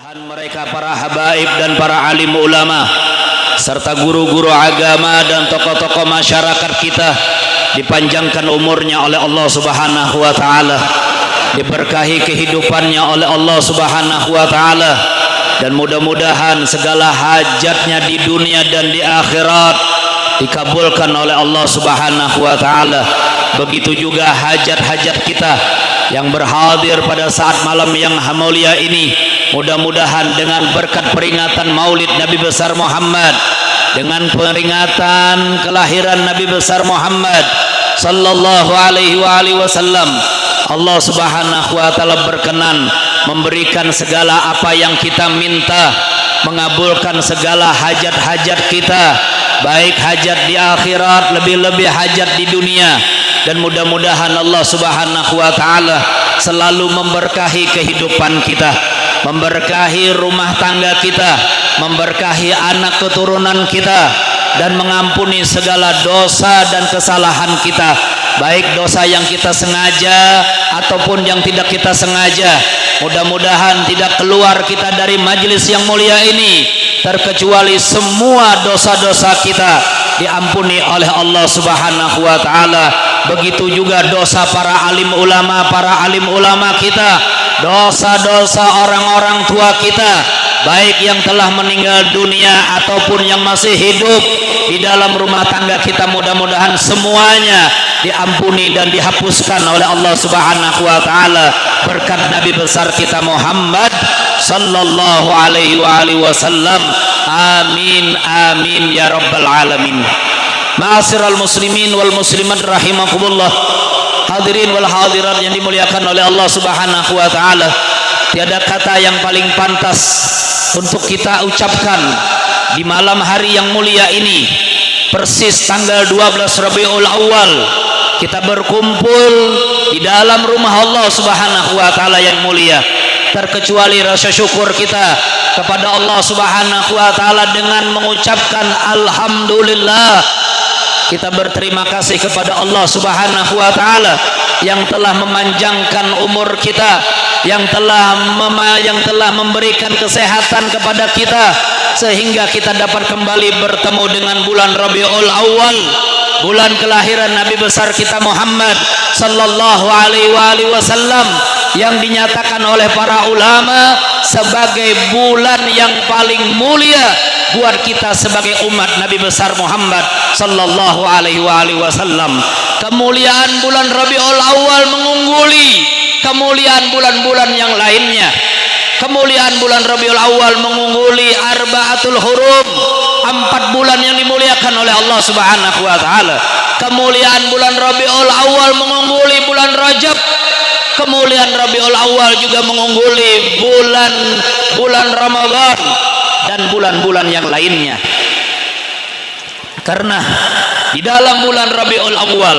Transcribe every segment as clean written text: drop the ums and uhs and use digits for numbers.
Mudah-mudahan mereka para habaib dan para alim ulama serta guru-guru agama dan tokoh-tokoh masyarakat kita dipanjangkan umurnya oleh Allah Subhanahu wa taala, diberkahi kehidupannya oleh Allah Subhanahu wa taala, dan mudah-mudahan segala hajatnya di dunia dan di akhirat dikabulkan oleh Allah Subhanahu wa taala. Begitu juga hajat-hajat kita yang berhadir pada saat malam yang mulia ini, mudah-mudahan dengan berkat peringatan Maulid Nabi besar Muhammad, dengan peringatan kelahiran Nabi besar Muhammad sallallahu alaihi wasallam, Allah Subhanahu wa taala berkenan memberikan segala apa yang kita minta, mengabulkan segala hajat-hajat kita, baik hajat di akhirat, lebih-lebih hajat di dunia. Dan mudah-mudahan Allah Subhanahu wa taala selalu memberkahi kehidupan kita, memberkahi rumah tangga kita, memberkahi anak keturunan kita, dan mengampuni segala dosa dan kesalahan kita, baik dosa yang kita sengaja ataupun yang tidak kita sengaja. Mudah-mudahan tidak keluar kita dari majelis yang mulia ini terkecuali semua dosa-dosa kita diampuni oleh Allah Subhanahu wa taala. Begitu juga dosa para alim ulama kita, dosa-dosa orang-orang tua kita, baik yang telah meninggal dunia ataupun yang masih hidup di dalam rumah tangga kita, mudah-mudahan semuanya diampuni dan dihapuskan oleh Allah Subhanahu wa taala berkat Nabi besar kita Muhammad sallallahu alaihi wasallam. Amin amin ya rabbal alamin. Ma'asyiral muslimin wal muslimat rahimakumullah, hadirin wal hadirat yang dimuliakan oleh Allah Subhanahu wa taala, tiada kata yang paling pantas untuk kita ucapkan di malam hari yang mulia ini, persis tanggal 12 Rabiul Awal, kita berkumpul di dalam rumah Allah Subhanahu wa taala yang mulia, terkecuali rasa syukur kita kepada Allah Subhanahu wa taala dengan mengucapkan alhamdulillah. Kita berterima kasih kepada Allah Subhanahu wa taala yang telah memanjangkan umur kita, yang telah memberikan kesehatan kepada kita sehingga kita dapat kembali bertemu dengan bulan Rabiul Awal, bulan kelahiran Nabi besar kita Muhammad sallallahu alaihi wasallam, yang dinyatakan oleh para ulama sebagai bulan yang paling mulia buat kita sebagai umat Nabi besar Muhammad sallallahu alaihi wasallam. Kemuliaan bulan Rabiul Awal mengungguli kemuliaan bulan-bulan yang lainnya. Kemuliaan bulan Rabiul Awal mengungguli arba'atul hurum, 4 bulan yang dimuliakan oleh Allah Subhanahu wa taala. Kemuliaan bulan Rabiul Awal mengungguli bulan Rajab. Kemuliaan Rabiul Awal juga mengungguli bulan Ramadan dan bulan-bulan yang lainnya. Karena di dalam bulan Rabiul Awal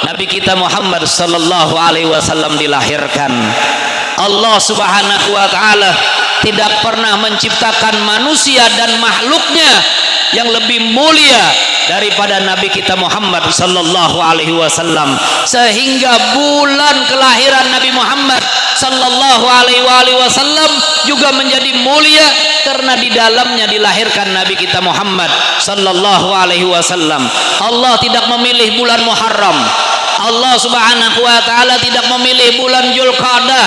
Nabi kita Muhammad sallallahu alaihi wasallam dilahirkan. Allah Subhanahu wa taala tidak pernah menciptakan manusia dan makhluknya yang lebih mulia daripada Nabi kita Muhammad sallallahu alaihi wasallam, sehingga bulan kelahiran Nabi Muhammad sallallahu alaihi wasallam juga menjadi mulia karena di dalamnya dilahirkan Nabi kita Muhammad sallallahu alaihi wasallam. Allah tidak memilih bulan Muharram, Allah Subhanahu wa taala tidak memilih bulan Dzulqa'dah,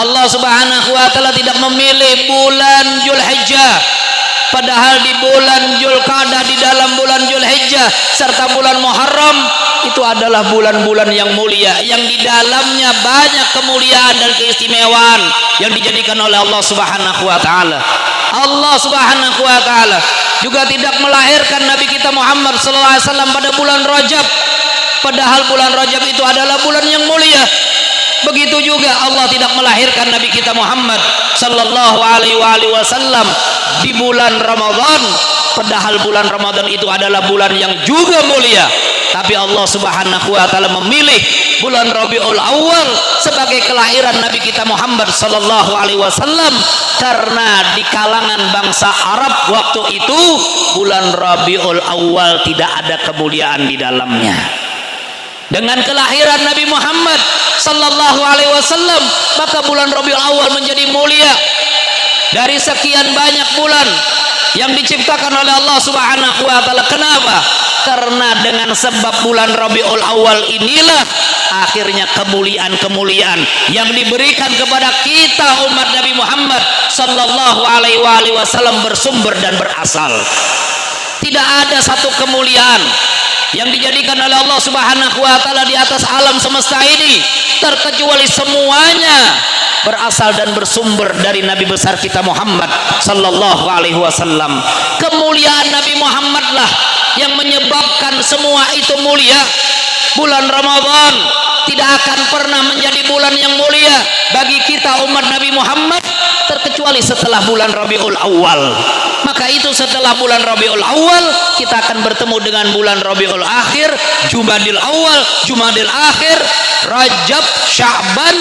Allah Subhanahu wa taala tidak memilih bulan Dzulhijjah. Padahal di bulan Dzulqa'dah, di dalam bulan Dzulhijjah serta bulan Muharram itu adalah bulan-bulan yang mulia, yang di dalamnya banyak kemuliaan dan keistimewaan yang dijadikan oleh Allah Subhanahu wa taala. Allah Subhanahu wa taala juga tidak melahirkan Nabi kita Muhammad sallallahu alaihi wasallam pada bulan Rajab, padahal bulan Rajab itu adalah bulan yang mulia. Begitu juga Allah tidak melahirkan Nabi kita Muhammad sallallahu alaihi wasallam di bulan Ramadan, padahal bulan Ramadan itu adalah bulan yang juga mulia. Tapi Allah Subhanahu wa taala memilih bulan Rabiul Awal sebagai kelahiran Nabi kita Muhammad sallallahu alaihi wasallam karena di kalangan bangsa Arab waktu itu bulan Rabiul Awal tidak ada kemuliaan di dalamnya. Dengan kelahiran Nabi Muhammad sallallahu alaihi wasallam maka bulan Rabiul Awal menjadi mulia. dari sekian banyak bulan yang diciptakan oleh Allah Subhanahu wa taala. Kenapa? Karena dengan sebab bulan Rabiul Awal inilah akhirnya kemuliaan-kemuliaan yang diberikan kepada kita umat Nabi Muhammad sallallahu alaihi wasallam bersumber dan berasal. Tidak ada satu kemuliaan yang dijadikan oleh Allah Subhanahu wa taala di atas alam semesta ini terkecuali semuanya berasal dan bersumber dari Nabi besar kita Muhammad sallallahu alaihi wasallam. Kemuliaan Nabi Muhammad lah yang menyebabkan semua itu mulia. Bulan Ramadan tidak akan pernah menjadi bulan yang mulia bagi kita umat Nabi Muhammad terkecuali setelah bulan Rabiul Awal. Maka itu setelah bulan Rabiul Awal kita akan bertemu dengan bulan Rabiul Akhir, Jumadil Awal, Jumadil Akhir, Rajab, Sya'ban,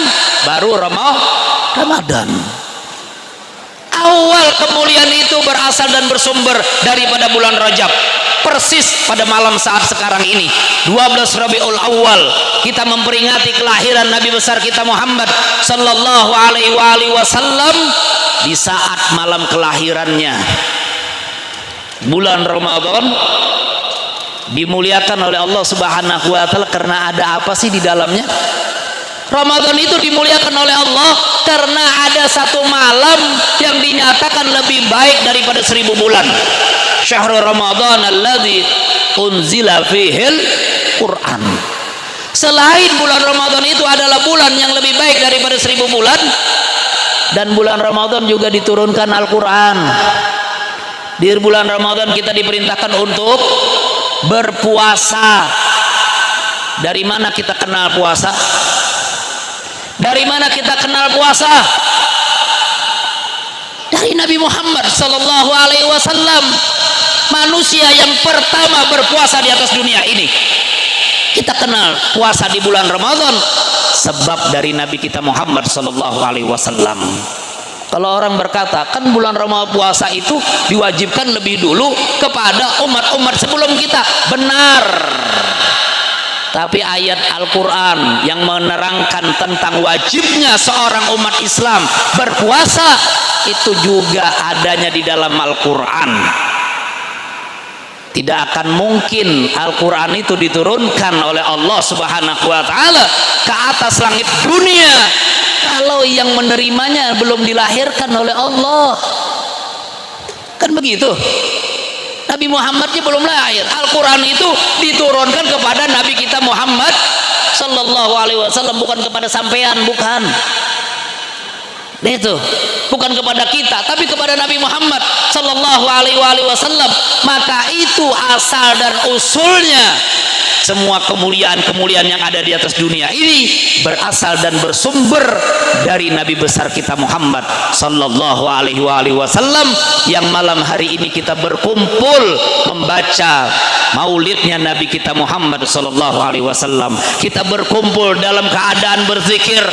baru Ramadan. Awal kemuliaan itu berasal dan bersumber daripada bulan Rajab. Persis pada malam saat sekarang ini 12 Rabiul Awal kita memperingati kelahiran Nabi besar kita Muhammad sallallahu alaihi wasallam. Di saat malam kelahirannya bulan Ramadan dimuliakan oleh Allah Subhanahu wa taala karena ada apa sih di dalamnya? Ramadan itu dimuliakan oleh Allah karena ada satu malam yang dinyatakan lebih baik daripada 1000 bulan. Syahrul Ramadan alladzi unzila fihil Quran. Selain bulan Ramadan itu adalah bulan yang lebih baik daripada 1000 bulan, dan bulan Ramadan juga diturunkan Al-Quran. Di bulan Ramadan kita diperintahkan untuk berpuasa. Dari mana kita kenal puasa? Dari mana kita kenal puasa? Dari Nabi Muhammad sallallahu alaihi wasallam, manusia yang pertama berpuasa di atas dunia ini. Kita kenal puasa di bulan Ramadan sebab dari Nabi kita Muhammad sallallahu alaihi wasallam. Kalau orang berkata kan bulan Ramadan puasa itu diwajibkan lebih dulu kepada umat-umat sebelum kita, benar. Tapi ayat Al-Quran yang menerangkan tentang wajibnya seorang umat Islam berpuasa itu juga adanya di dalam Al-Quran. Tidak akan mungkin Al-Quran itu diturunkan oleh Allah Subhanahu wa taala ke atas langit dunia kalau yang menerimanya belum dilahirkan oleh Allah. Kan begitu. Nabi Muhammadnya belum lahir. Al-Quran itu diturunkan kepada Nabi kita Muhammad sallallahu alaihi wasallam, bukan kepada sampean, bukan. Itu bukan kepada kita, tapi kepada Nabi Muhammad sallallahu alaihi wasallam. Maka itu asal dan usulnya semua kemuliaan-kemuliaan yang ada di atas dunia ini berasal dan bersumber dari Nabi besar kita Muhammad sallallahu alaihi wasallam, yang malam hari ini kita berkumpul membaca maulidnya Nabi kita Muhammad sallallahu alaihi wasallam. Kita berkumpul dalam keadaan berzikir,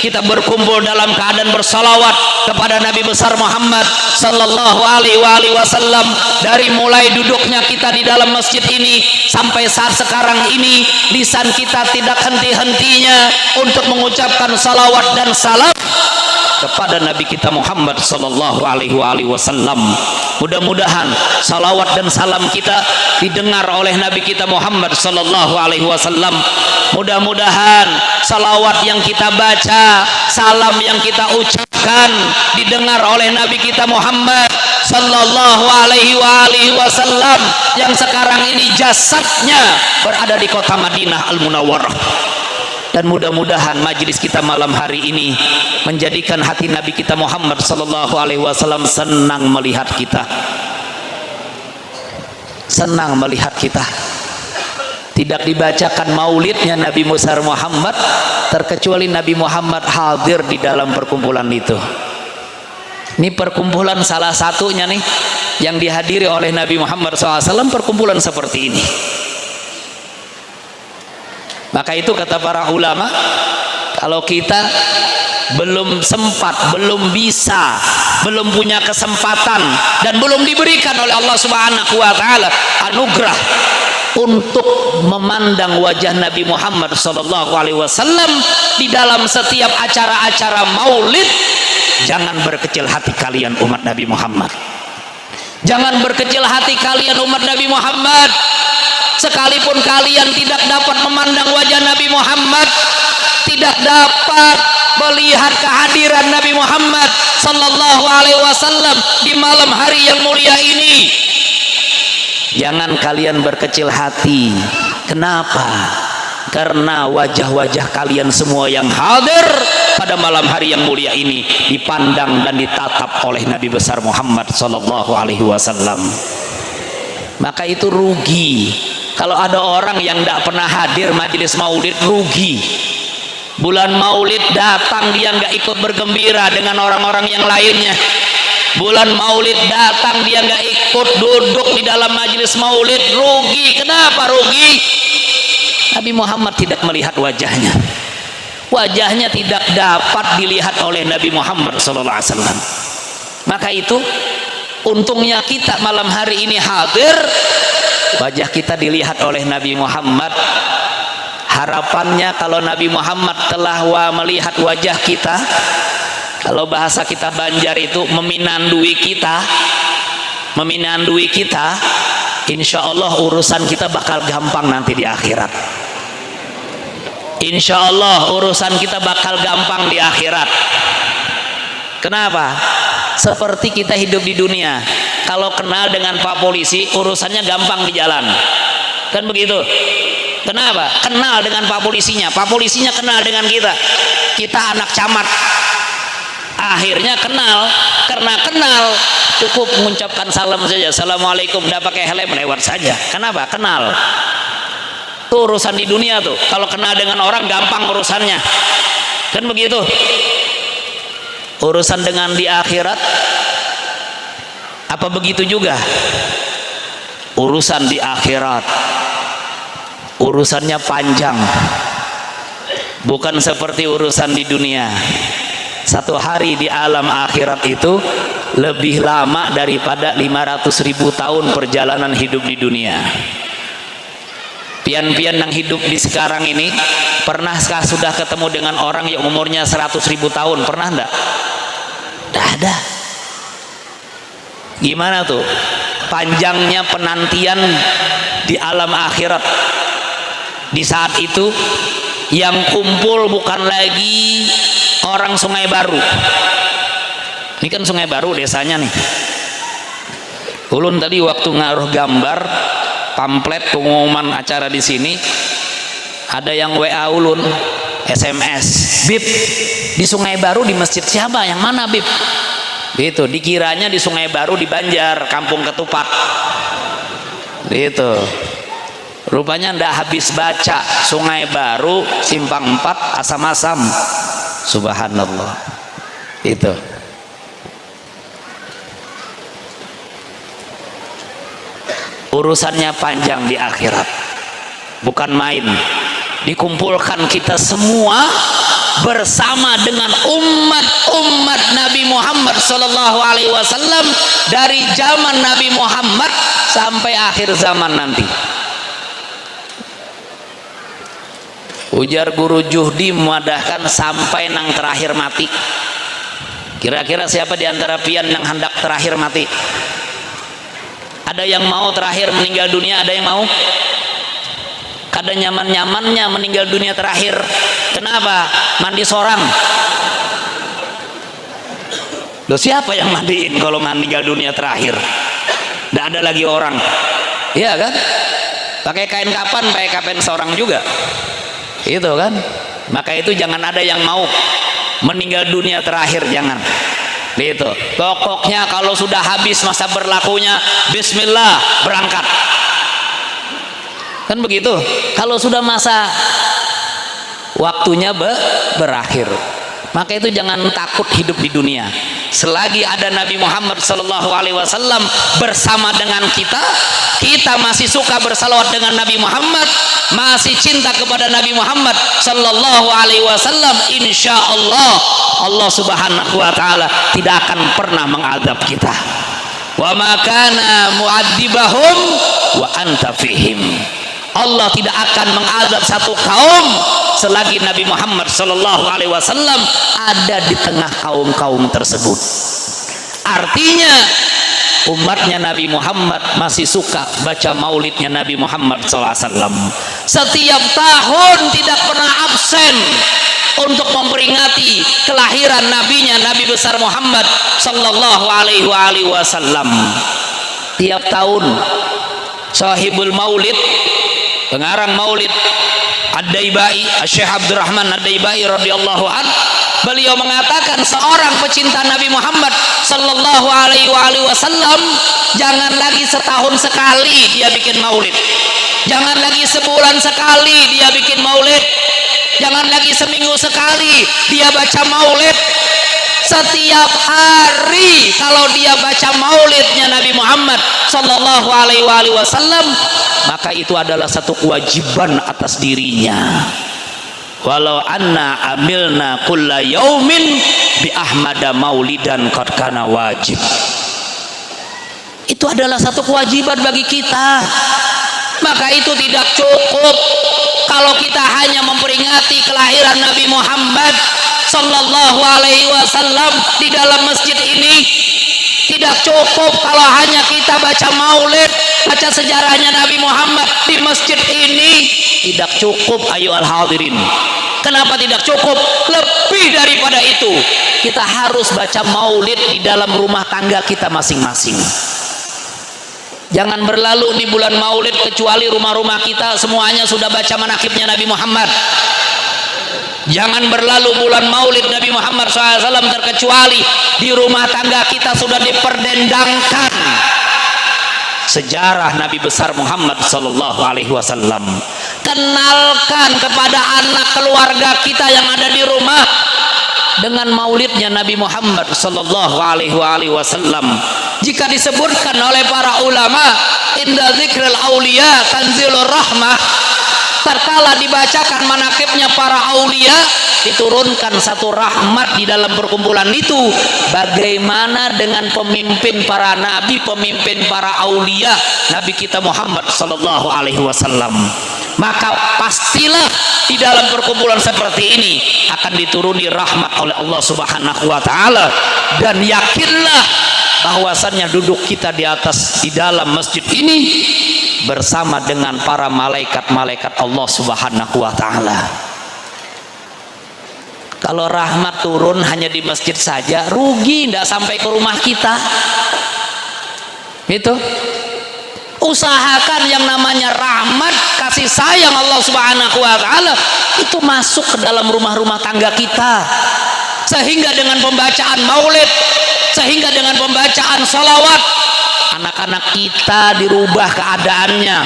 kita berkumpul dalam keadaan bersalawat kepada Nabi besar Muhammad sallallahu alaihi wasallam. Dari mulai duduknya kita di dalam masjid ini sampai saat sekarang ini, lisan kita tidak henti-hentinya untuk mengucapkan salawat dan salam kepada Nabi kita Muhammad sallallahu alaihi wasallam. Mudah-mudahan salawat dan salam kita didengar oleh Nabi kita Muhammad sallallahu alaihi wasallam. Mudah-mudahan salawat yang kita baca, salam yang kita ucapkan didengar oleh Nabi kita Muhammad sallallahu alaihi wasallam yang sekarang ini jasadnya berada di kota Madinah Al-Munawwarah. Dan mudah-mudahan majelis kita malam hari ini menjadikan hati Nabi kita Muhammad sallallahu alaihi wasallam senang melihat kita. Senang melihat kita. Tidak dibacakan maulidnya Nabi besar Muhammad terkecuali Nabi Muhammad hadir di dalam perkumpulan itu. Ini perkumpulan salah satunya nih yang dihadiri oleh Nabi Muhammad SAW, perkumpulan seperti ini. Maka itu kata para ulama, kalau kita belum sempat, belum bisa, belum punya kesempatan dan belum diberikan oleh Allah Subhanahu wa taala anugerah untuk memandang wajah Nabi Muhammad sallallahu alaihi wasallam di dalam setiap acara-acara maulid, jangan berkecil hati kalian umat Nabi Muhammad. Jangan berkecil hati kalian umat Nabi Muhammad. Sekalipun kalian tidak dapat memandang wajah Nabi Muhammad, tidak dapat melihat kehadiran Nabi Muhammad sallallahu alaihi wasallam di malam hari yang mulia ini, jangan kalian berkecil hati. Kenapa? Karena wajah-wajah kalian semua yang hadir pada malam hari yang mulia ini dipandang dan ditatap oleh Nabi besar Muhammad sallallahu alaihi wasallam. Maka itu rugi kalau ada orang yang tidak pernah hadir majelis maulid. Rugi. Bulan maulid datang dia nggak ikut bergembira dengan orang-orang yang lainnya. Bulan maulid datang dia nggak ikut duduk di dalam majelis maulid. Rugi. Kenapa rugi? Nabi Muhammad tidak melihat wajahnya. Wajahnya tidak dapat dilihat oleh Nabi Muhammad SAW. Maka itu untungnya kita malam hari ini hadir, wajah kita dilihat oleh Nabi Muhammad. Harapannya kalau Nabi Muhammad telah melihat wajah kita, kalau bahasa kita Banjar itu meminandui kita, insya Allah urusan kita bakal gampang nanti di akhirat. Insya Allah urusan kita bakal gampang di akhirat. Kenapa? Seperti kita hidup di dunia, kalau kenal dengan Pak Polisi urusannya gampang di jalan, kan begitu? Kenapa? Kenal dengan Pak Polisinya, Pak Polisinya kenal dengan kita. Kita anak camat, akhirnya kenal. Karena kenal cukup mengucapkan salam saja, assalamualaikum, tidak pakai helm, lewat saja. Kenapa? Kenal. Itu urusan di dunia tuh, kalau kenal dengan orang gampang urusannya, kan begitu? Urusan dengan di akhirat apa begitu juga? Urusan di akhirat urusannya panjang, bukan seperti urusan di dunia. Satu hari di alam akhirat itu lebih lama daripada 500.000 tahun perjalanan hidup di dunia. Pian-pian yang hidup di sekarang ini, pernahkah sudah ketemu dengan orang yang umurnya 100.000 tahun? Pernah enggak? Tidak ada. Gimana tuh panjangnya penantian di alam akhirat? Di saat itu yang kumpul bukan lagi orang Sungai Baru. Ini kan Sungai Baru desanya nih. Ulun tadi waktu ngaruh gambar pamflet pengumuman acara di sini, ada yang WA ulun, SMS, Bib, di Sungai Baru di masjid siapa? Yang mana Bib? Gitu, dikiranya di Sungai Baru di Banjar, Kampung Ketupat. Gitu. Rupanya ndak habis baca, Sungai Baru, Simpang 4, Asam-Asam. Subhanallah. Itu. Urusannya panjang di akhirat, bukan main. Dikumpulkan kita semua bersama dengan umat Nabi Muhammad sallallahu alaihi wasallam dari zaman Nabi Muhammad sampai akhir zaman nanti. Ujar guru Juhdi memadahkan sampai nang terakhir mati. Kira-kira siapa di antara pian yang hendak terakhir mati? Ada yang mau terakhir meninggal dunia? Ada yang mau? Kada nyaman-nyamannya meninggal dunia terakhir. Kenapa? Mandi sorang. Loh, siapa yang mandiin kalau meninggal dunia terakhir? Tidak ada lagi orang. Iya kan? Pakai kain kapan? Pakai kain sorang juga. Itu kan? Maka itu jangan ada yang mau meninggal dunia terakhir, jangan. Itu pokoknya kalau sudah habis masa berlakunya, bismillah, berangkat, kan begitu. Kalau sudah masa waktunya berakhir, maka itu jangan takut hidup di dunia. Selagi ada Nabi Muhammad SAW bersama dengan kita, kita masih suka bersalawat dengan Nabi Muhammad, masih cinta kepada Nabi Muhammad SAW, insya Allah Allah Subhanahu wa Ta'ala tidak akan pernah mengadab kita. Wa ma kana mu'adzibahum wa anta fihim. Allah tidak akan mengadab satu kaum selagi Nabi Muhammad sallallahu alaihi wasallam ada di tengah kaum-kaum tersebut. Artinya umatnya Nabi Muhammad masih suka baca maulidnya Nabi Muhammad SAW. Setiap tahun tidak pernah absen untuk memperingati kelahiran nabinya, Nabi besar Muhammad sallallahu alaihi wasallam. Tiap tahun sahibul maulid, pengarang maulid Ad-Daibai, Syekh Abdurrahman Ad-Daibai radhiyallahu anhu, beliau mengatakan seorang pecinta Nabi Muhammad sallallahu alaihi wasallam jangan lagi setahun sekali dia bikin maulid, jangan lagi sebulan sekali dia bikin maulid, jangan lagi seminggu sekali dia baca maulid. Setiap hari kalau dia baca maulidnya Nabi Muhammad sallallahu alaihi wasallam, maka itu adalah satu kewajiban atas dirinya. Walau anna amilna kulla yaumin bi ahmada maulidan qad kana wajib. Itu adalah satu kewajiban bagi kita. Maka itu tidak cukup kalau kita hanya memperingati kelahiran Nabi Muhammad sallallahu alaihi wasallam di dalam masjid ini. Tidak cukup kalau hanya kita baca maulid, baca sejarahnya Nabi Muhammad di masjid ini. Tidak cukup ayyuhal hadirin. Kenapa tidak cukup? Lebih daripada itu, kita harus baca maulid di dalam rumah tangga kita masing-masing. Jangan berlalu di bulan maulid kecuali rumah-rumah kita semuanya sudah baca manaqibnya Nabi Muhammad. Jangan berlalu bulan maulid Nabi Muhammad SAW terkecuali di rumah tangga kita sudah diperdendangkan sejarah Nabi besar Muhammad sallallahu alaihi wasallam. Kenalkan kepada anak keluarga kita yang ada di rumah dengan maulidnya Nabi Muhammad sallallahu alaihi wasallam. Jika disebutkan oleh para ulama, inda dzikril auliya tanzilur rahmah, tatkala dibacakan manaqibnya para aulia, diturunkan satu rahmat di dalam perkumpulan itu. Bagaimana dengan pemimpin para nabi, pemimpin para aulia, Nabi kita Muhammad sallallahu alaihi wasallam? Maka pastilah di dalam perkumpulan seperti ini akan dituruni rahmat oleh Allah Subhanahu wa taala. Dan yakinlah bahwasannya duduk kita di dalam masjid ini bersama dengan para malaikat-malaikat Allah Subhanahu wa taala. Kalau rahmat turun hanya di masjid saja, rugi, tidak sampai ke rumah kita. Gitu. Usahakan yang namanya rahmat, kasih sayang Allah Subhanahu wa taala itu masuk ke dalam rumah-rumah tangga kita. Sehingga dengan pembacaan maulid, sehingga dengan pembacaan salawat, anak-anak kita dirubah keadaannya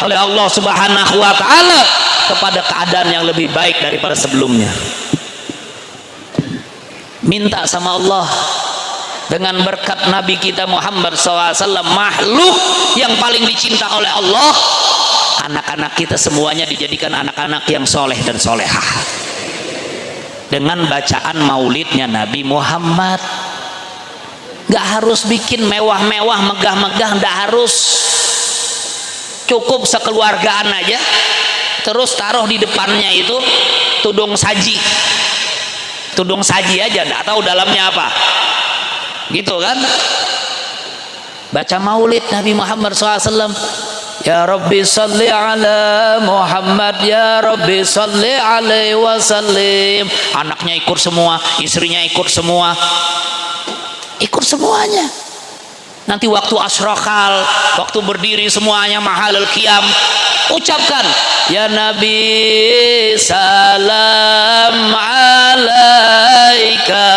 oleh Allah Subhanahu wa taala kepada keadaan yang lebih baik daripada sebelumnya. Minta sama Allah dengan berkat Nabi kita Muhammad SAW, makhluk yang paling dicinta oleh Allah, anak-anak kita semuanya dijadikan anak-anak yang soleh dan solehah dengan bacaan maulidnya Nabi Muhammad. Gak harus bikin mewah-mewah, megah-megah, gak harus. Cukup sekeluargaan aja, terus taruh di depannya itu tudung saji aja, gak tahu dalamnya apa, gitu kan. Baca maulid Nabi Muhammad SAW, ya Rabbi salli ala Muhammad, ya Rabbi salli alaihi wasallim. Anaknya ikut semua, istrinya ikut semua, ikut semuanya. Nanti waktu asrokal, waktu berdiri semuanya mahalul qiyam, ucapkan ya Nabi salam alaika,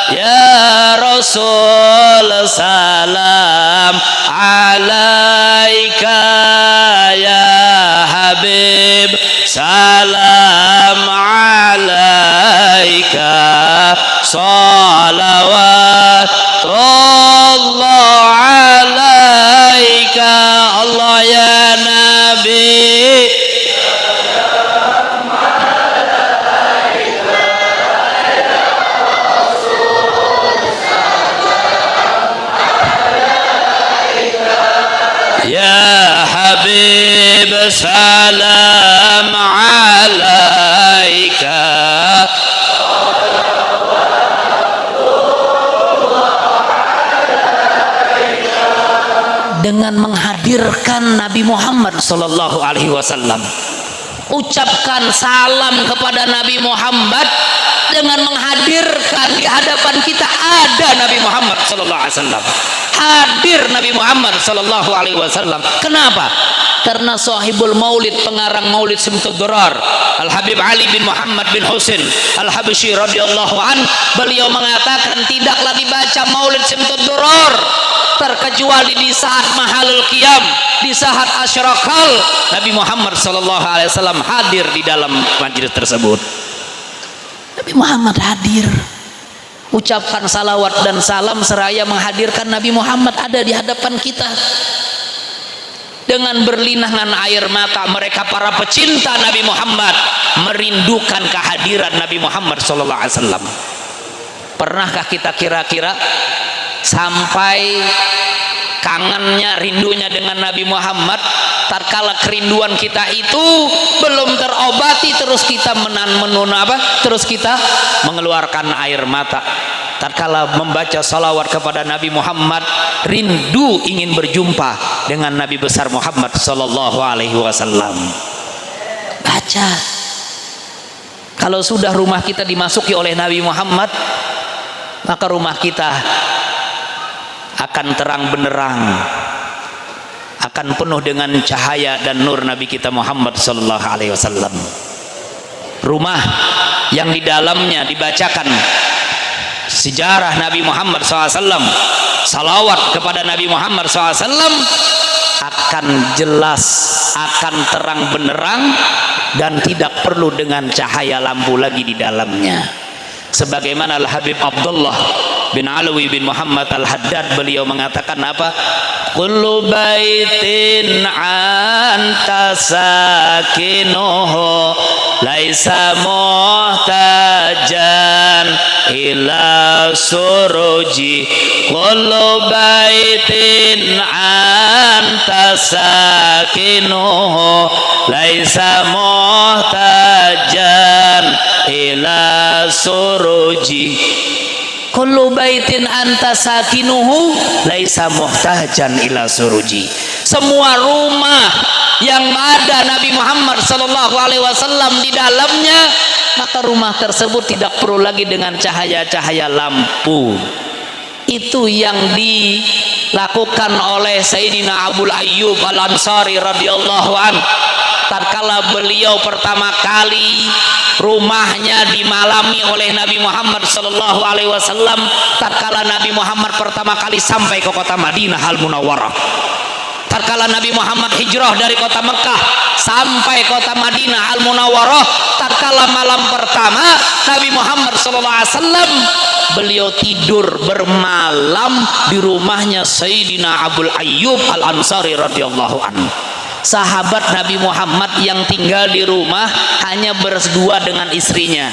ya Rasul salam alaika, ya Habib salam alaika, salawatullah alaika, Allah ya Nabi. Ya Habib salam alaika. dengan menghadirkan Nabi Muhammad sallallahu alaihi wasallam. Ucapkan salam kepada Nabi Muhammad dengan menghadirkan di hadapan kita ada Nabi Muhammad sallallahu alaihi wasallam. Hadir Nabi Muhammad sallallahu alaihi wasallam. Kenapa? Karena sahibul maulid, pengarang maulid Simtud Durar, Al Habib Ali bin Muhammad bin Husain Al Habsyi radhiyallahu an, beliau mengatakan tidaklah dibaca maulid Simtud Durar terkecuali di saat mahalul qiyam, di saat asyraqal, Nabi Muhammad sallallahu alaihi wasallam hadir di dalam majelis tersebut. Nabi Muhammad hadir. Ucapkan salawat dan salam seraya menghadirkan Nabi Muhammad ada di hadapan kita. Dengan berlinangan air mata mereka para pecinta Nabi Muhammad merindukan kehadiran Nabi Muhammad sallallahu alaihi wasallam. Pernahkah kita kira-kira sampai kangennya, rindunya dengan Nabi Muhammad, tatkala kerinduan kita itu belum terobati terus kita terus kita mengeluarkan air mata tatkala membaca salawat kepada Nabi Muhammad, rindu ingin berjumpa dengan Nabi besar Muhammad sallallahu alaihi wasallam. Baca. Kalau sudah rumah kita dimasuki oleh Nabi Muhammad, maka rumah kita akan terang benderang, akan penuh dengan cahaya dan nur Nabi kita Muhammad sallallahu alaihi wasallam. Rumah yang di dalamnya dibacakan sejarah Nabi Muhammad SAW, salawat kepada Nabi Muhammad SAW, akan jelas, akan terang benderang dan tidak perlu dengan cahaya lampu lagi di dalamnya. Sebagaimana Al Habib Abdullah bin Alwi bin Muhammad Al-Haddad, beliau mengatakan apa? Kullu baitin anta sakinuhu laisa muhtajan ila suruji. Kullu baitin anta sakinuhu laisa muhtajan ila suruji. Kullu baitin anta sakinuhu laisa muhtajan ila suruji. Semua rumah yang ada Nabi Muhammad sallallahu alaihi wasallam di dalamnya, maka rumah tersebut tidak perlu lagi dengan cahaya-cahaya lampu. Itu yang dilakukan oleh Sayyidina Abu Ayyub Al-Ansari radhiyallahu anhu tatkala beliau pertama kali rumahnya dimalami oleh Nabi Muhammad sallallahu alaihi wasallam, tatkala Nabi Muhammad pertama kali sampai ke kota Madinah Al-Munawwarah. Tatkala Nabi Muhammad hijrah dari kota Mekah sampai kota Madinah Al-Munawwarah, tatkala malam pertama Nabi Muhammad sallallahu alaihi wasallam beliau tidur bermalam di rumahnya Sayyidina Abu Ayyub Al-Ansari radhiyallahu anhu. Sahabat Nabi Muhammad yang tinggal di rumah hanya berdua dengan istrinya.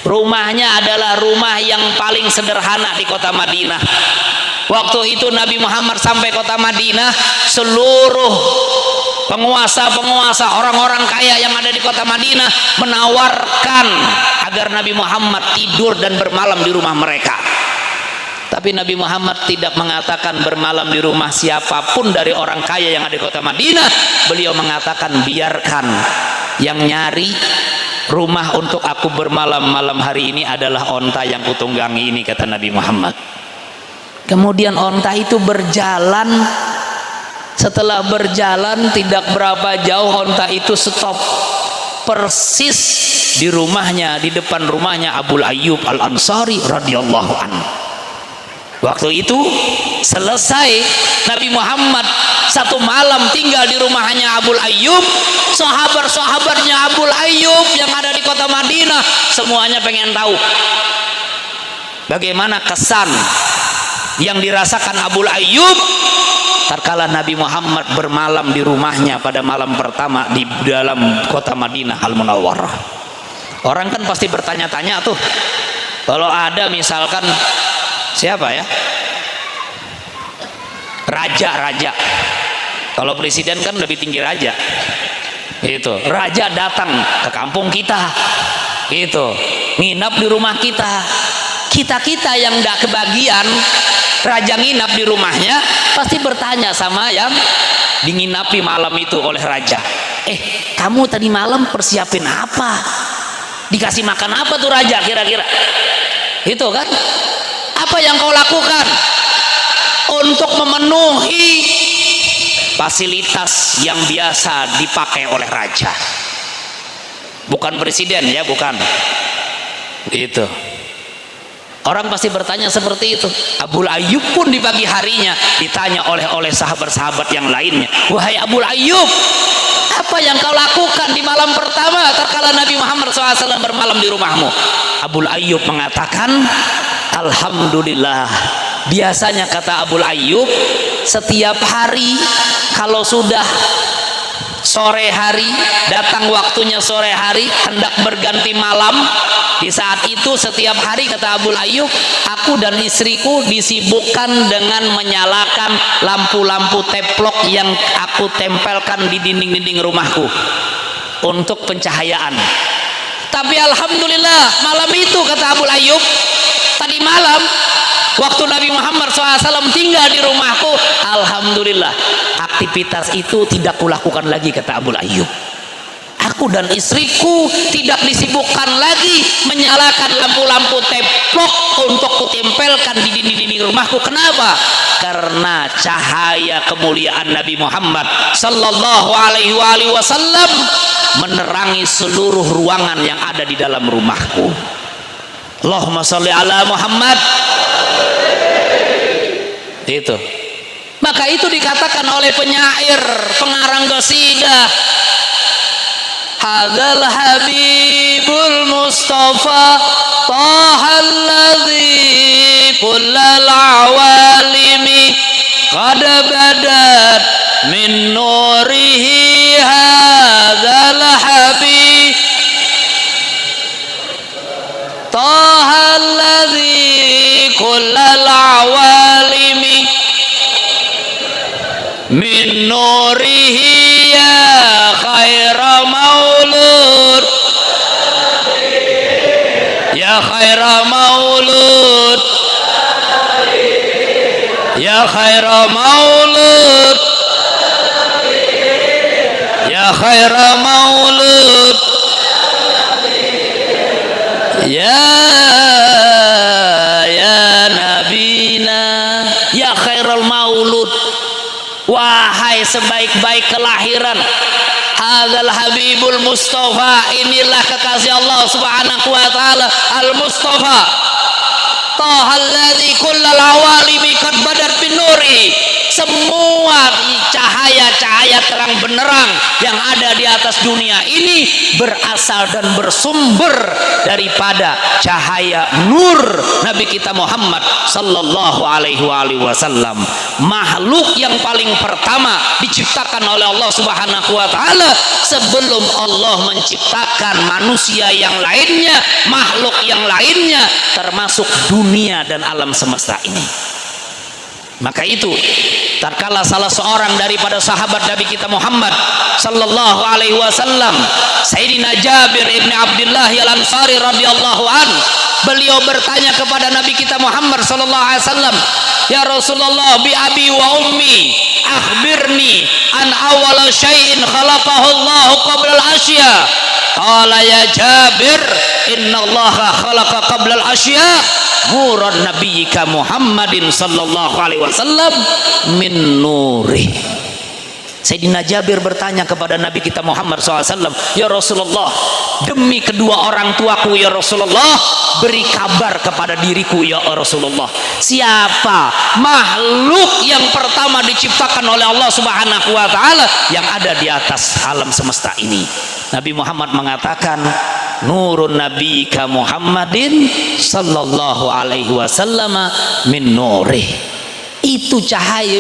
Rumahnya adalah rumah yang paling sederhana di kota Madinah. Waktu itu Nabi Muhammad sampai kota Madinah, seluruh penguasa-penguasa, orang-orang kaya yang ada di kota Madinah menawarkan agar Nabi Muhammad tidur dan bermalam di rumah mereka. Tapi Nabi Muhammad tidak mengatakan bermalam di rumah siapapun dari orang kaya yang ada di kota Madinah. Beliau mengatakan biarkan, yang nyari rumah untuk aku bermalam malam hari ini adalah onta yang kutunggangi ini, kata Nabi Muhammad. Kemudian onta itu berjalan. Setelah berjalan tidak berapa jauh, onta itu stop persis di rumahnya, di depan rumahnya Abu Ayyub Al-Ansari radhiyallahu anhu. Waktu itu selesai Nabi Muhammad satu malam tinggal di rumahnya Abu Ayyub. Sahabat-sahabatnya Abu Ayyub yang ada di kota Madinah semuanya pengen tahu bagaimana kesan yang dirasakan Abu Ayyub tatkala Nabi Muhammad bermalam di rumahnya pada malam pertama di dalam kota Madinah Al-Munawwarah. Orang kan pasti bertanya-tanya tuh, kalau ada misalkan siapa ya, raja-raja, kalau presiden kan lebih tinggi raja, itu raja datang ke kampung kita, itu nginap di rumah kita, kita yang nggak kebagian raja nginap di rumahnya, pasti bertanya sama yang dinginapi malam itu oleh raja, kamu tadi malam persiapin apa, dikasih makan apa tuh raja kira-kira, itu kan apa yang kau lakukan untuk memenuhi fasilitas yang biasa dipakai oleh raja, bukan presiden ya, bukan itu. Orang pasti bertanya seperti itu. Abu Ayyub pun di pagi harinya ditanya oleh sahabat-sahabat yang lainnya, wahai Abu Ayyub, apa yang kau lakukan di malam pertama tatkala Nabi Muhammad SAW bermalam di rumahmu? Abu Ayyub mengatakan, alhamdulillah. Biasanya kata Abu Ayyub, setiap hari kalau sudah sore hari, datang waktunya sore hari, hendak berganti malam, di saat itu setiap hari kata Abu Ayyub, aku dan istriku disibukkan dengan menyalakan lampu-lampu teplok yang aku tempelkan di dinding-dinding rumahku untuk pencahayaan. Tapi alhamdulillah malam itu kata Abu Ayyub, tadi malam waktu Nabi Muhammad SAW tinggal di rumahku, alhamdulillah aktivitas itu tidak kulakukan lagi kata Abu Ayyub. Aku dan istriku tidak disibukkan lagi menyalakan lampu-lampu teplok untuk kutempelkan di dinding-dinding rumahku. Kenapa? Karena cahaya kemuliaan Nabi Muhammad sallallahu alaihi wasallam menerangi seluruh ruangan yang ada di dalam rumahku. Allahumma sholli ala Muhammad. Itu. Maka itu dikatakan oleh penyair, pengarang qasidah, hadzal habibul mustafa tahal ladzi kullal awalimi qad badat min nurihi hadzal habib tahal ladzi kullal awalimi min nurihi ya khaira maulud ya khaira maulud ya khaira maulud ya khaira maulud ya nabina ya khairal maulud, wahai sebaik-baik kelahiran, hadzal habibul mustafa, inilah kekasih Allah subhanahu wa ta'ala al mustafa, tahal ladzi kullal awalimi qad badar bin nuri, semua cahaya-cahaya terang benderang yang ada di atas dunia ini berasal dan bersumber daripada cahaya nur Nabi kita Muhammad sallallahu alaihi wasallam. Makhluk yang paling pertama diciptakan oleh Allah subhanahu wa ta'ala sebelum Allah menciptakan manusia yang lainnya, makhluk yang lainnya, termasuk dunia dan alam semesta ini. Maka itu tatkala salah seorang daripada sahabat Nabi kita Muhammad sallallahu alaihi wasallam, Sayyidina Jabir ibn Abdullah al-Ansari radhiyallahu an, beliau bertanya kepada Nabi kita Muhammad sallallahu alaihi wasallam, ya Rasulullah, bi abi wa ummi akhbirni an awwala syai'in khalaqahu Allah qabla al-asya. Qala ya Jabir, innallaha khalaqa qabla al-asya nuran nabiyyika Muhammadin sallallahu alaihi wasallam min nuri. Sayyidina Jabir bertanya kepada Nabi kita Muhammad SAW, ya Rasulullah, demi kedua orang tuaku ya Rasulullah, beri kabar kepada diriku ya Rasulullah, siapa makhluk yang pertama diciptakan oleh Allah subhanahu wa ta'ala yang ada di atas alam semesta ini. Nabi Muhammad mengatakan, nurun nabiyika Muhammadin sallallahu alaihi wasallam min nurih. Itu cahaya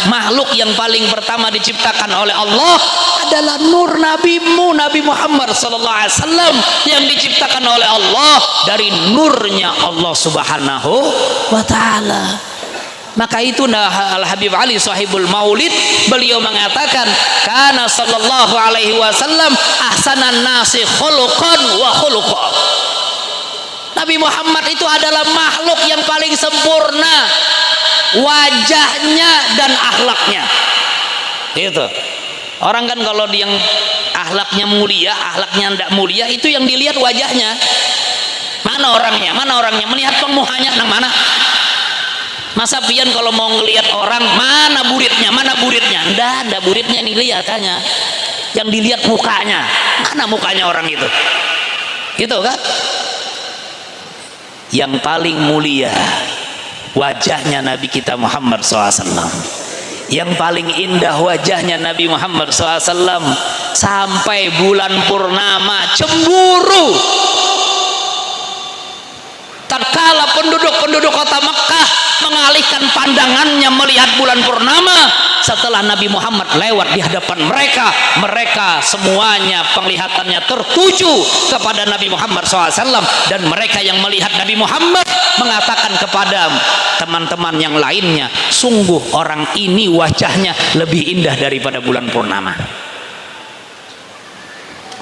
makhluk yang paling pertama diciptakan oleh Allah adalah nur nabimu Nabi Muhammad sallallahu alaihi wasallam yang diciptakan oleh Allah dari nurnya Allah subhanahu wa ta'ala. Maka itu Al Habib Ali sahibul Maulid, beliau mengatakan, kana sallallahu alaihi wasallam ahsanan nasi khuluqan wa khuluqa. Nabi Muhammad itu adalah makhluk yang paling sempurna wajahnya dan akhlaknya. Itu orang kan kalau yang akhlaknya mulia, akhlaknya tidak mulia, itu yang dilihat wajahnya. Mana orangnya? Mana orangnya? Melihat pengmuhanya nang mana? Masa pian kalau mau ngelihat orang, mana buritnya? Mana buritnya? Ndak buritnya ini lihatannya. Yang dilihat mukanya. Mana mukanya orang itu? Gitu kan? Yang paling mulia wajahnya Nabi kita Muhammad SAW. Yang paling indah wajahnya Nabi Muhammad SAW. Sampai bulan purnama cemburu tatkala penduduk kota Mekah mengalihkan pandangannya melihat bulan purnama setelah Nabi Muhammad lewat di hadapan mereka semuanya penglihatannya tertuju kepada Nabi Muhammad SAW, dan mereka yang melihat Nabi Muhammad mengatakan kepada teman-teman yang lainnya, sungguh orang ini wajahnya lebih indah daripada bulan purnama.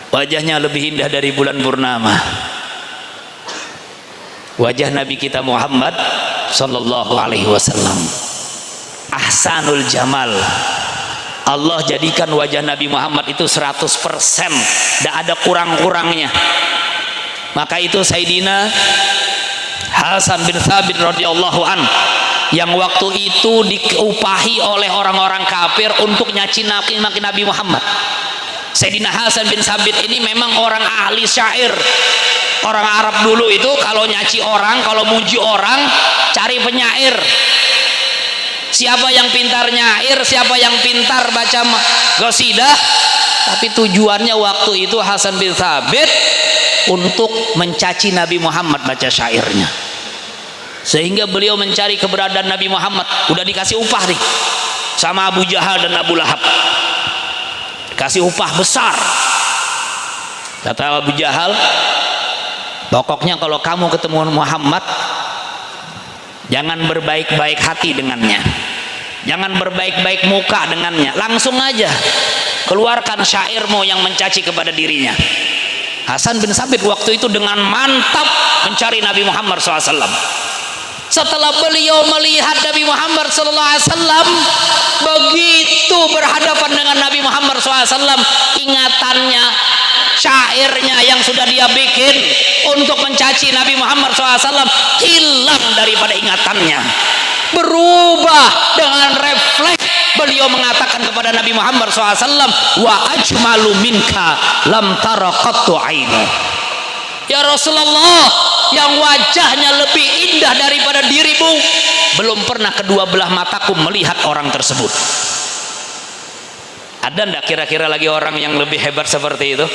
Wajahnya lebih indah dari bulan purnama. Wajah Nabi kita Muhammad sallallahu alaihi wasallam ahsanul jamal. Allah jadikan wajah Nabi Muhammad itu 100%, tidak ada kurang-kurangnya. Maka itu Sayyidina Hasan bin Thabit radhiyallahu an yang waktu itu diupahi oleh orang-orang kafir untuk nyaci maki Nabi Muhammad. Sayyidina Hasan bin Thabit ini memang orang ahli syair. Orang Arab dulu itu kalau nyaci orang, kalau muji orang, cari penyair. Siapa yang pintar nyair, siapa yang pintar baca qasidah. Tapi tujuannya waktu itu Hasan bin Thabit untuk mencaci Nabi Muhammad baca syairnya. Sehingga beliau mencari keberadaan Nabi Muhammad. Udah dikasih upah nih sama Abu Jahal dan Abu Lahab. Kasih upah besar. Kata Abu Jahal, pokoknya kalau kamu ketemu Muhammad, jangan berbaik-baik hati dengannya, jangan berbaik-baik muka dengannya, langsung aja keluarkan syairmu yang mencaci kepada dirinya. Hasan bin Thabit waktu itu dengan mantap mencari Nabi Muhammad SAW. Setelah beliau melihat Nabi Muhammad SAW begitu berhadapan dengan Nabi Muhammad SAW, ingatannya, syairnya yang sudah dia bikin untuk mencaci Nabi Muhammad SAW hilang daripada ingatannya, berubah dengan refleks. Beliau mengatakan kepada Nabi Muhammad SAW, wa ajmalu minka lam tara qattu ainu. Ya Rasulullah, yang wajahnya lebih indah daripada dirimu, belum pernah kedua belah mataku melihat orang tersebut. Ada ndak kira-kira lagi orang yang lebih hebat seperti itu?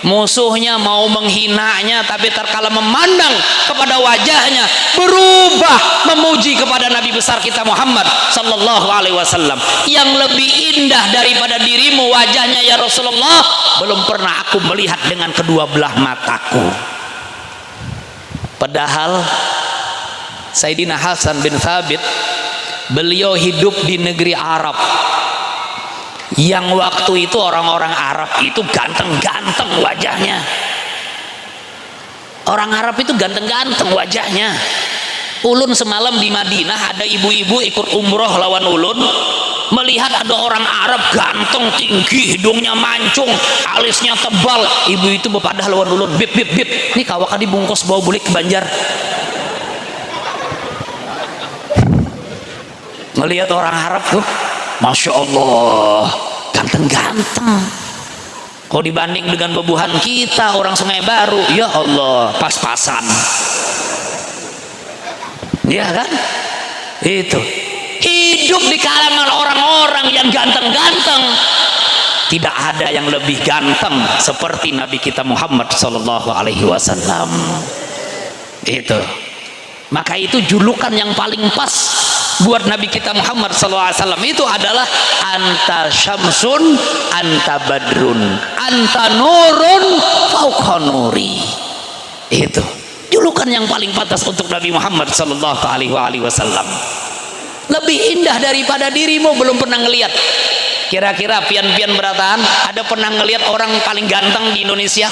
Musuhnya mau menghinanya, tapi terkala memandang kepada wajahnya berubah memuji kepada Nabi besar kita Muhammad sallallahu alaihi wasallam. Yang lebih indah daripada dirimu wajahnya ya Rasulullah, belum pernah aku melihat dengan kedua belah mataku. Padahal Sayyidina Hasan bin Thabit, beliau hidup di negeri Arab yang waktu itu orang-orang Arab itu ganteng-ganteng wajahnya. Orang Arab itu ganteng-ganteng wajahnya. Ulun semalam di Madinah ada ibu-ibu ikut umroh lawan ulun, melihat ada orang Arab ganteng, tinggi, hidungnya mancung, alisnya tebal. Ibu itu bepadah lawan ulun, bib bib bib, ini kawaka dibungkus bawa bulik ke Banjar. Melihat orang Arab tuh, Masya Allah, ganteng-ganteng. Kalau dibanding dengan bebuhan kita orang Sungai Baru, ya Allah, pas-pasan. Ya kan? Itu hidup di kalangan orang-orang yang ganteng-ganteng. Tidak ada yang lebih ganteng seperti Nabi kita Muhammad Sallallahu Alaihi Wasallam. Itu. Maka itu julukan yang paling pas buat Nabi kita Muhammad SAW itu adalah anta syamsun anta badrun anta nurun fauqa nuri. Itu julukan yang paling pantas untuk Nabi Muhammad Sallallahu Alaihi Wasallam. Lebih indah daripada dirimu belum pernah ngelihat. Kira-kira pian-pian berataan ada pernah ngelihat orang paling ganteng di Indonesia?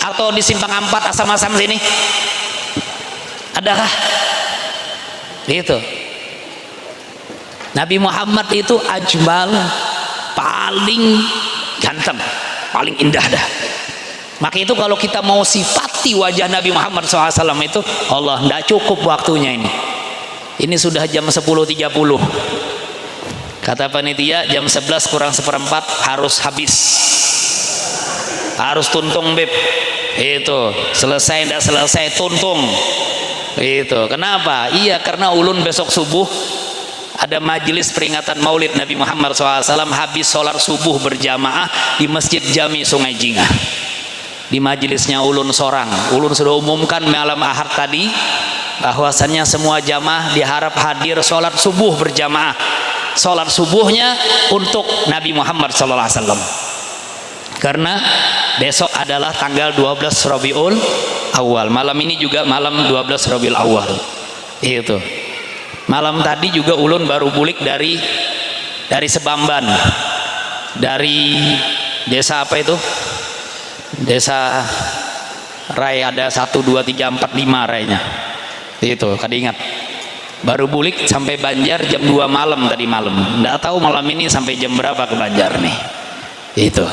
atau di Simpang 4 Asam-Asam sini? Adakah? Itu. Nabi Muhammad itu ajmal, paling ganteng, paling indah dah. Maka itu kalau kita mau sifati wajah Nabi Muhammad SAW itu, Allah, tidak cukup waktunya ini. Ini sudah jam 10.30. Kata panitia jam 11 kurang seperempat harus habis. Harus tuntung beb. Itu selesai tidak selesai tuntung. Itu kenapa? Iya, karena ulun besok subuh ada majelis peringatan Maulid Nabi Muhammad SAW. Habis sholat subuh berjamaah di Masjid Jami Sungai Jingah. Di majelisnya ulun sorang, ulun sudah umumkan malam ahad tadi bahwasannya semua jamaah diharap hadir sholat subuh berjamaah. Sholat subuhnya untuk Nabi Muhammad SAW, karena besok adalah tanggal 12 Rabiul Awal. Malam ini juga malam 12 Rabiul Awal. Itu malam tadi juga ulun baru bulik dari Sebamban, dari desa apa itu, desa Rai, ada 1, 2, 3, 4, 5 Rainya. Itu kan ingat, baru bulik sampai Banjar jam 2 malam tadi malam. Nggak tahu malam ini sampai jam berapa ke Banjar nih. Itu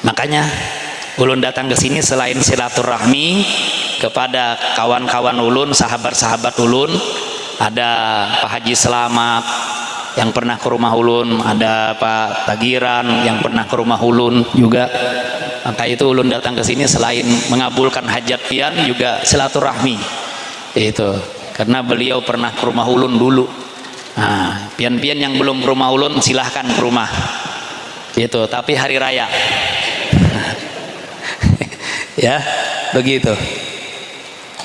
makanya ulun datang ke sini selain silaturahmi kepada kawan-kawan ulun, sahabat-sahabat ulun. Ada Pak Haji Selamat yang pernah ke rumah ulun, ada Pak Tagiran yang pernah ke rumah ulun juga. Maka itu ulun datang ke sini selain mengabulkan hajat pian juga silaturahmi. Itu karena beliau pernah ke rumah ulun dulu. Nah, pian-pian yang belum ke rumah ulun silahkan ke rumah. Itu tapi hari raya. Ya, begitu.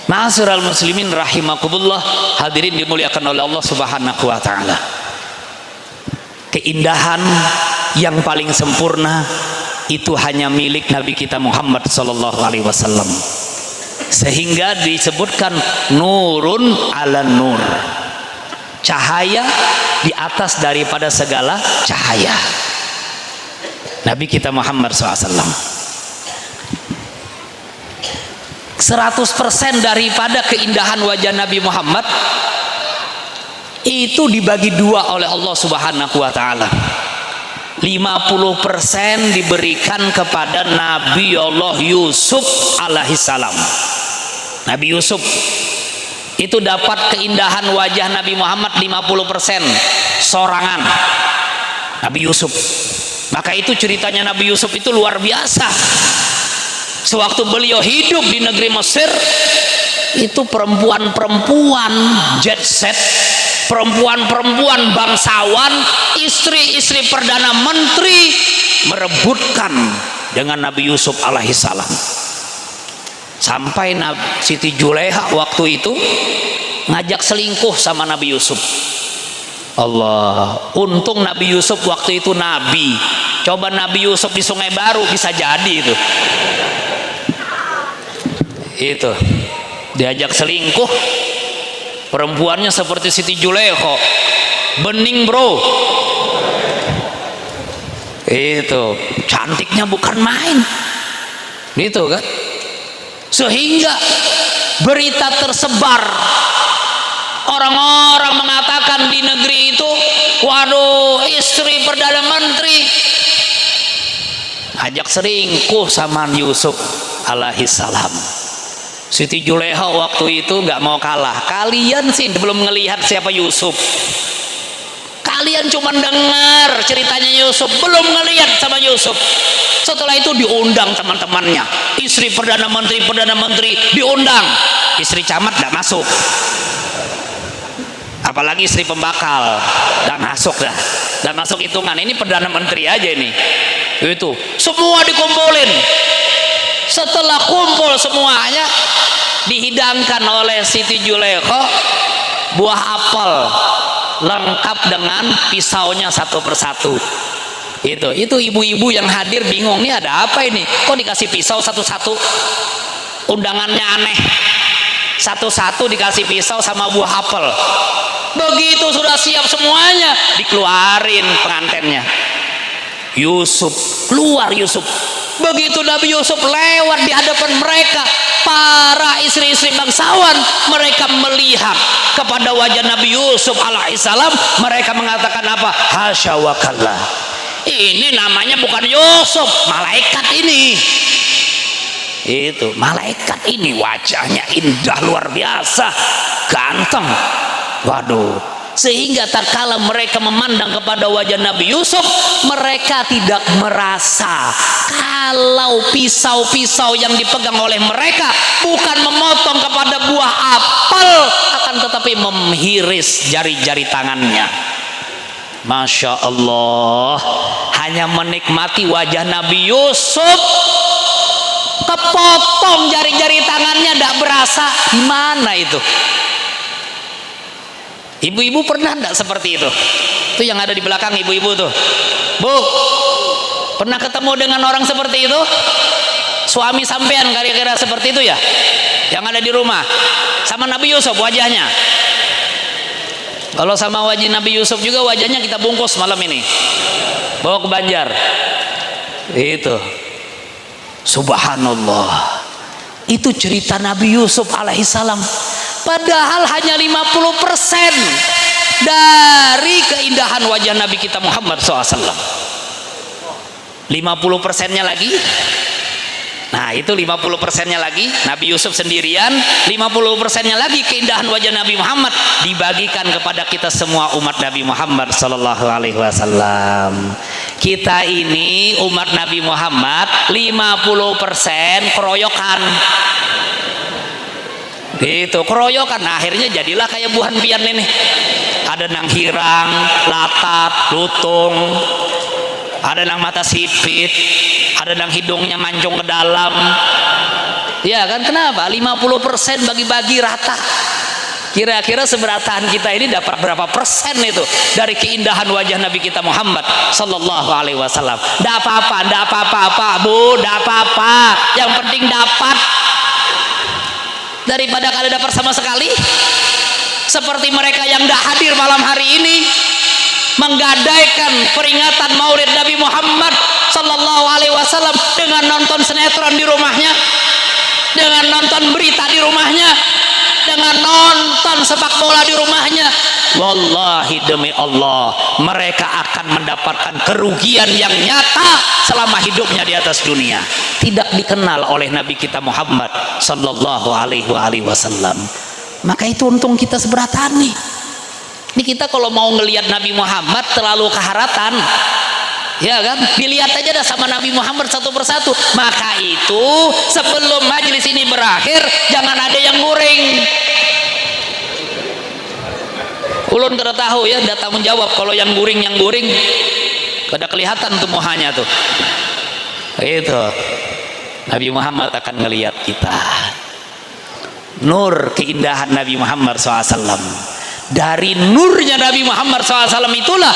Ma'asyiral muslimin rahimakumullah, hadirin dimuliakan oleh Allah Subhanahu wa taala. Keindahan yang paling sempurna itu hanya milik Nabi kita Muhammad sallallahu alaihi wasallam. Sehingga disebutkan nurun ala nur. Cahaya di atas daripada segala cahaya. Nabi kita Muhammad SAW 100% daripada keindahan wajah Nabi Muhammad itu dibagi dua oleh Allah Subhanahu wa taala. 50% diberikan kepada Nabi Allah Yusuf alaihissalam. Nabi Yusuf itu dapat keindahan wajah Nabi Muhammad 50% sorangan. Nabi Yusuf. Maka itu ceritanya Nabi Yusuf itu luar biasa. Sewaktu beliau hidup di negeri Mesir, itu perempuan-perempuan jet set, perempuan-perempuan bangsawan, istri-istri perdana menteri merebutkan dengan Nabi Yusuf alaihissalam. Sampai Siti Juleha waktu itu ngajak selingkuh sama Nabi Yusuf. Allah, untung Nabi Yusuf waktu itu nabi. Coba Nabi Yusuf di Sungai Baru bisa jadi itu diajak selingkuh, perempuannya seperti Siti Juleha, bening bro, itu cantiknya bukan main, gitu kan. Sehingga berita tersebar, orang-orang mengatakan di negeri itu, waduh, istri perdana menteri ajak selingkuh sama Yusuf alaihissalam. Siti Juleha waktu itu nggak mau kalah. Kalian sih belum ngelihat siapa Yusuf, kalian cuma dengar ceritanya Yusuf, belum ngelihat sama Yusuf. Setelah itu diundang teman-temannya, istri perdana menteri diundang, istri camat nggak masuk, apalagi istri pembakal nggak masuk dah, nggak masuk hitungan. Ini perdana menteri aja ini. Itu semua dikumpulin. Setelah kumpul semuanya, dihidangkan oleh Siti Juleha buah apel lengkap dengan pisaunya satu persatu. Itu ibu-ibu yang hadir bingung, nih ada apa ini? Kok dikasih pisau satu-satu? Undangannya aneh. Satu-satu dikasih pisau sama buah apel. Begitu sudah siap semuanya, dikeluarin pengantennya. Yusuf, keluar Yusuf. Begitu Nabi Yusuf lewat di hadapan mereka, para istri-istri bangsawan, mereka melihat kepada wajah Nabi Yusuf alaihissalam, mereka mengatakan apa? Hasya wa kalla, ini namanya bukan Yusuf, malaikat ini. Itu malaikat ini, wajahnya indah luar biasa, ganteng. Waduh, sehingga tak kala mereka memandang kepada wajah Nabi Yusuf, mereka tidak merasa kalau pisau-pisau yang dipegang oleh mereka bukan memotong kepada buah apel, akan tetapi menghiris jari-jari tangannya. Masya Allah, hanya menikmati wajah Nabi Yusuf, kepotong jari-jari tangannya, tidak berasa. Gimana itu? Ibu-ibu pernah enggak seperti itu? Itu yang ada di belakang ibu-ibu tuh. Bu, pernah ketemu dengan orang seperti itu? Suami sampean kira-kira seperti itu ya? Yang ada di rumah. Sama Nabi Yusuf wajahnya. Kalau sama wajah Nabi Yusuf juga wajahnya kita bungkus malam ini. Bawa ke Banjar. Itu. Subhanallah. Itu cerita Nabi Yusuf alaihissalam. Padahal hanya 50% dari keindahan wajah Nabi kita Muhammad SAW. 50%-nya lagi, nah itu 50%-nya lagi Nabi Yusuf sendirian, 50%-nya lagi keindahan wajah Nabi Muhammad dibagikan kepada kita semua umat Nabi Muhammad SAW. Kita ini umat Nabi Muhammad 50% keroyokan. Itu keroyokan, akhirnya jadilah kayak buhan pian ini. Ada nang hirang, latat, lutung, ada nang mata sipit, ada nang hidungnya mancung ke dalam. Ya kan, kenapa? 50% bagi-bagi rata. Kira-kira seberatan kita ini dapat berapa persen itu dari keindahan wajah Nabi kita Muhammad Sallallahu Alaihi Wasallam? Tidak apa-apa, tidak apa-apa, Bu, tidak apa-apa. Yang penting dapat. Daripada kada dapat sama sekali, seperti mereka yang tidak hadir malam hari ini menggadaikan peringatan Maulid Nabi Muhammad Sallallahu Alaihi Wasallam dengan nonton sinetron di rumahnya, dengan nonton berita di rumahnya, dengan nonton sepak bola di rumahnya. Wallahi demi Allah, mereka akan mendapatkan kerugian yang nyata selama hidupnya di atas dunia. Tidak dikenal oleh Nabi kita Muhammad Sallallahu Alaihi Wasallam. Maka itu untung kita seberatan nih. Ini kita kalau mau ngelihat Nabi Muhammad terlalu keharatan, ya kan? Dilihat aja dah sama Nabi Muhammad satu persatu. Maka itu sebelum majelis ini berakhir, jangan ada yang guring. Ulun kada tahu ya, datang menjawab kalau yang guring kada kelihatan tuh muhanya tuh. Itu Nabi Muhammad akan ngelihat kita. Nur keindahan Nabi Muhammad SAW. Dari nurnya Nabi Muhammad SAW itulah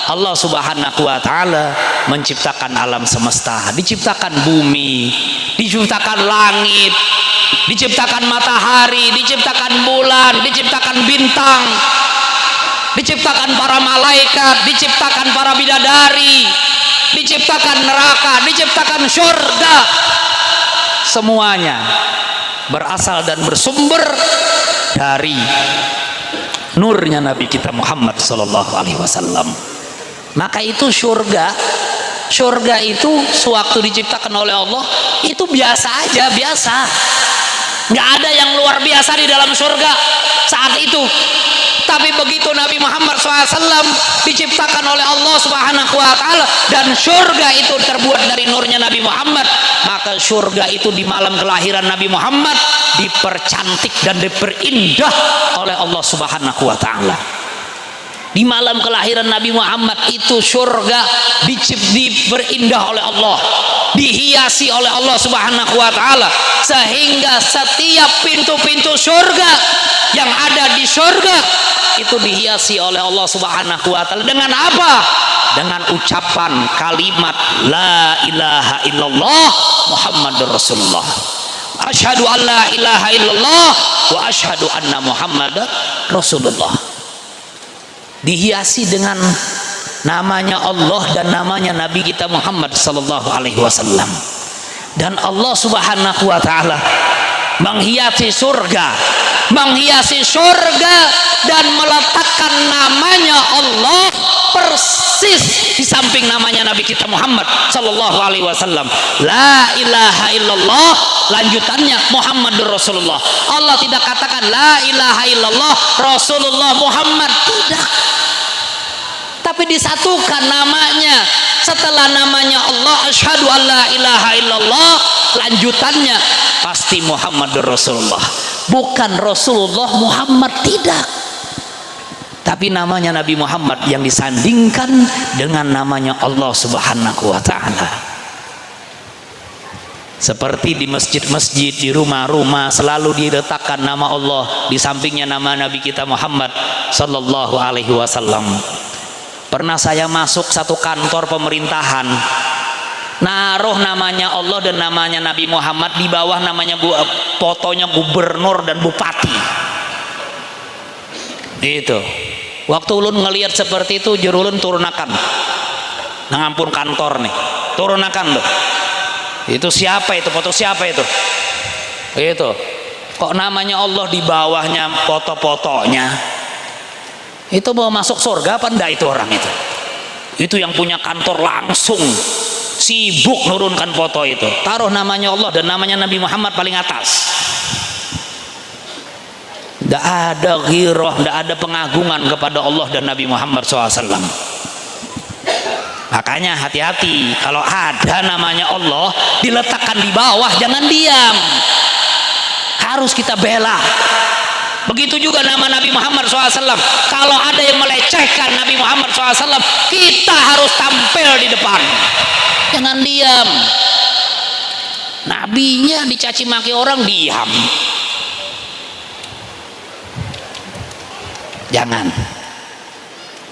Allah Subhanahu wa Ta'ala menciptakan alam semesta, diciptakan bumi, diciptakan langit, diciptakan matahari, diciptakan bulan, diciptakan bintang, diciptakan para malaikat, diciptakan para bidadari, diciptakan neraka, diciptakan surga. Semuanya berasal dan bersumber dari nurnya Nabi kita Muhammad Sallallahu Alaihi Wasallam. Maka itu surga itu sewaktu diciptakan oleh Allah itu biasa aja, biasa, nggak ada yang luar biasa di dalam surga saat itu. Tapi begitu Nabi Muhammad SAW diciptakan oleh Allah Subhanahu wa Ta'ala dan surga itu terbuat dari nurnya Nabi Muhammad, maka surga itu di malam kelahiran Nabi Muhammad dipercantik dan diperindah oleh Allah Subhanahu wa Ta'ala. Di malam kelahiran Nabi Muhammad itu surga diperindah oleh Allah, dihiasi oleh Allah Subhanahu wa Ta'ala, sehingga setiap pintu-pintu surga yang ada di surga itu dihiasi oleh Allah Subhanahu wa Ta'ala dengan apa? Dengan ucapan kalimat la ilaha illallah Muhammadur Rasulullah, asyhadu an la ilaha illallah wa asyhadu anna Muhammadar Rasulullah. Dihiasi dengan namanya Allah dan namanya Nabi kita Muhammad sallallahu alaihi wasallam. Dan Allah Subhanahu wa taala menghiasi surga dan meletakkan namanya Allah persis di samping namanya Nabi kita Muhammad sallallahu alaihi wasallam. La ilaha illallah, lanjutannya Muhammadur Rasulullah. Allah tidak katakan la ilaha illallah Rasulullah Muhammad, tidak, tapi disatukan namanya. Setelah namanya Allah, asyhadu an la ilaha illallah, lanjutannya pasti Muhammadur Rasulullah. Bukan Rasulullah Muhammad, tidak, tapi namanya Nabi Muhammad yang disandingkan dengan namanya Allah Subhanahu wa taala. Seperti di masjid-masjid, di rumah-rumah selalu diletakkan nama Allah, di sampingnya nama Nabi kita Muhammad sallallahu alaihi wasallam. Pernah saya masuk satu kantor pemerintahan, naruh namanya Allah dan namanya Nabi Muhammad, di bawah namanya fotonya gubernur dan bupati. Itu waktu ulun ngelihat seperti itu, jurulun turunakan ngampun kantor nih, turunakan loh. Itu siapa itu, foto siapa itu? Itu kok namanya Allah di bawahnya foto-fotonya? Itu mau masuk surga apa enggak itu orang itu? Itu yang punya kantor langsung sibuk nurunkan foto itu, taruh namanya Allah dan namanya Nabi Muhammad paling atas. Enggak ada ghirah, enggak ada pengagungan kepada Allah dan Nabi Muhammad SAW. Makanya hati-hati kalau ada namanya Allah diletakkan di bawah, jangan diam, harus kita bela. Begitu juga nama Nabi Muhammad SAW. Kalau ada yang melecehkan Nabi Muhammad SAW, kita harus tampil di depan, jangan diam. Nabinya dicaci maki orang, diam, jangan.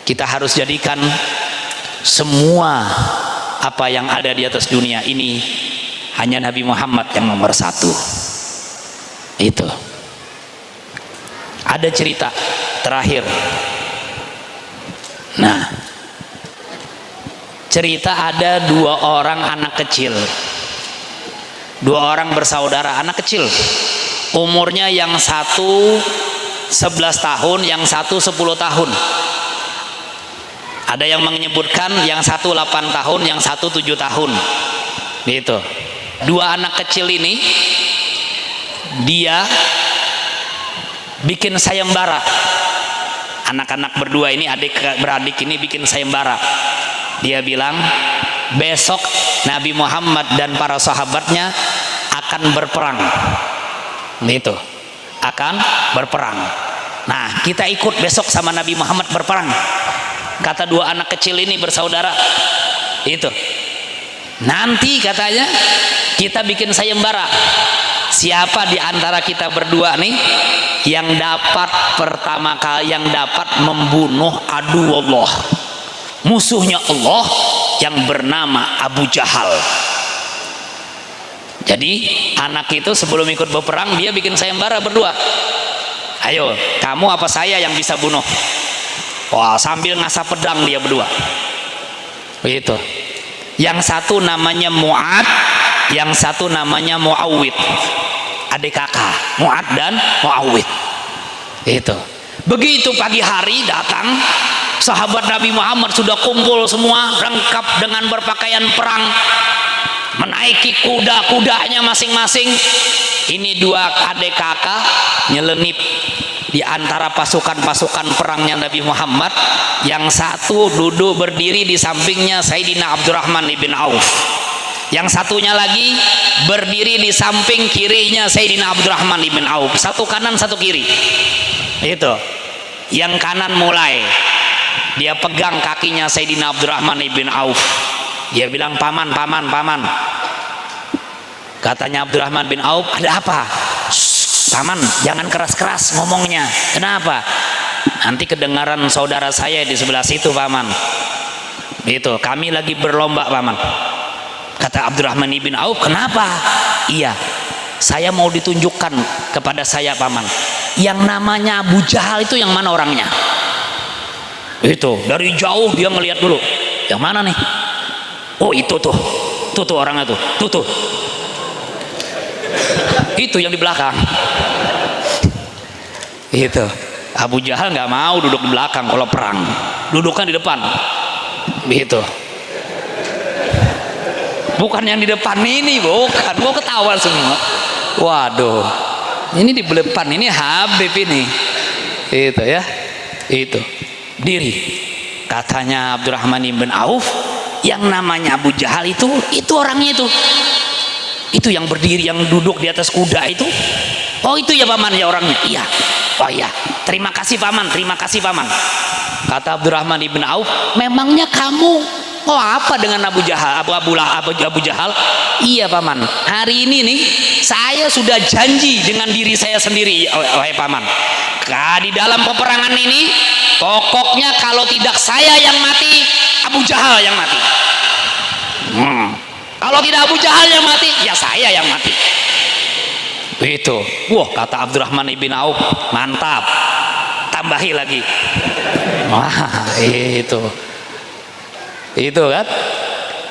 Kita harus jadikan semua apa yang ada di atas dunia ini hanya Nabi Muhammad yang nomor satu. Itu ada cerita terakhir. Nah, cerita ada dua orang anak kecil, dua orang bersaudara anak kecil, umurnya yang satu 11 tahun, yang satu 10 tahun. Ada yang menyebutkan yang satu 8 tahun, yang satu 7 tahun. Gitu. Dua anak kecil ini dia bikin sayembara. Anak-anak berdua ini, adik beradik ini bikin sayembara. Dia bilang besok Nabi Muhammad dan para sahabatnya akan berperang. Gitu. Akan berperang. Nah, kita ikut besok sama Nabi Muhammad berperang. Kata dua anak kecil ini bersaudara. Itu. Nanti katanya kita bikin sayembara. Siapa di antara kita berdua nih yang dapat pertama kali, yang dapat membunuh adu Allah, musuhnya Allah yang bernama Abu Jahal. Jadi anak itu sebelum ikut berperang dia bikin sayembara berdua. Ayo, kamu apa saya yang bisa bunuh? Wah, sambil ngasah pedang dia berdua. Begitu. Yang satu namanya Mu'ad, yang satu namanya Mu'awwid. Adik kakak, Mu'ad dan Mu'awwid. Itu. Begitu pagi hari datang, sahabat Nabi Muhammad sudah kumpul semua, lengkap dengan berpakaian perang, menaiki kuda-kudanya masing-masing. Ini dua adik kakak nyelenip di antara pasukan-pasukan perangnya Nabi Muhammad. Yang satu duduk berdiri di sampingnya Sayyidina Abdurrahman ibn Auf. Yang satunya lagi berdiri di samping kirinya Sayyidina Abdurrahman ibn Auf. Satu kanan, satu kiri. Itu. Yang kanan mulai dia pegang kakinya Sayyidina Abdurrahman ibn Auf. Dia bilang, paman, paman, paman. Katanya Abdurrahman bin Auf, ada apa? Paman, jangan keras-keras ngomongnya. Kenapa? Nanti kedengaran saudara saya di sebelah situ, paman. Itu, kami lagi berlomba, paman. Kata Abdurrahman bin Auf, kenapa? Iya, saya mau ditunjukkan kepada saya, paman. Yang namanya Abu Jahal itu yang mana orangnya? Itu dari jauh dia ngelihat dulu, yang mana nih? Oh itu tuh orangnya tuh. Itu yang di belakang. Itu Abu Jahal nggak mau duduk di belakang kalau perang, dudukkan di depan. Begitu. Bukan yang di depan ini, bukan. Mau ketawa semua. Waduh, ini di depan ini Habib ini. Itu ya, itu diri. Katanya Abdurrahman bin Auf, yang namanya Abu Jahal itu orangnya itu yang berdiri, yang duduk di atas kuda itu. Oh itu ya paman ya orangnya. Iya. Oh iya, terima kasih paman. Kata Abdurrahman bin Auf, memangnya kamu mau apa dengan Abu Jahal? Abu Jahal? Iya paman, hari ini nih saya sudah janji dengan diri saya sendiri, wahai paman. Di dalam peperangan ini, pokoknya kalau tidak saya yang mati, Abu Jahal yang mati. Kalau tidak Abu Jahal yang mati, ya saya yang mati. Itu. Wah, kata Abdurrahman bin Auf, mantap. Tambahi lagi. Wah, itu kan.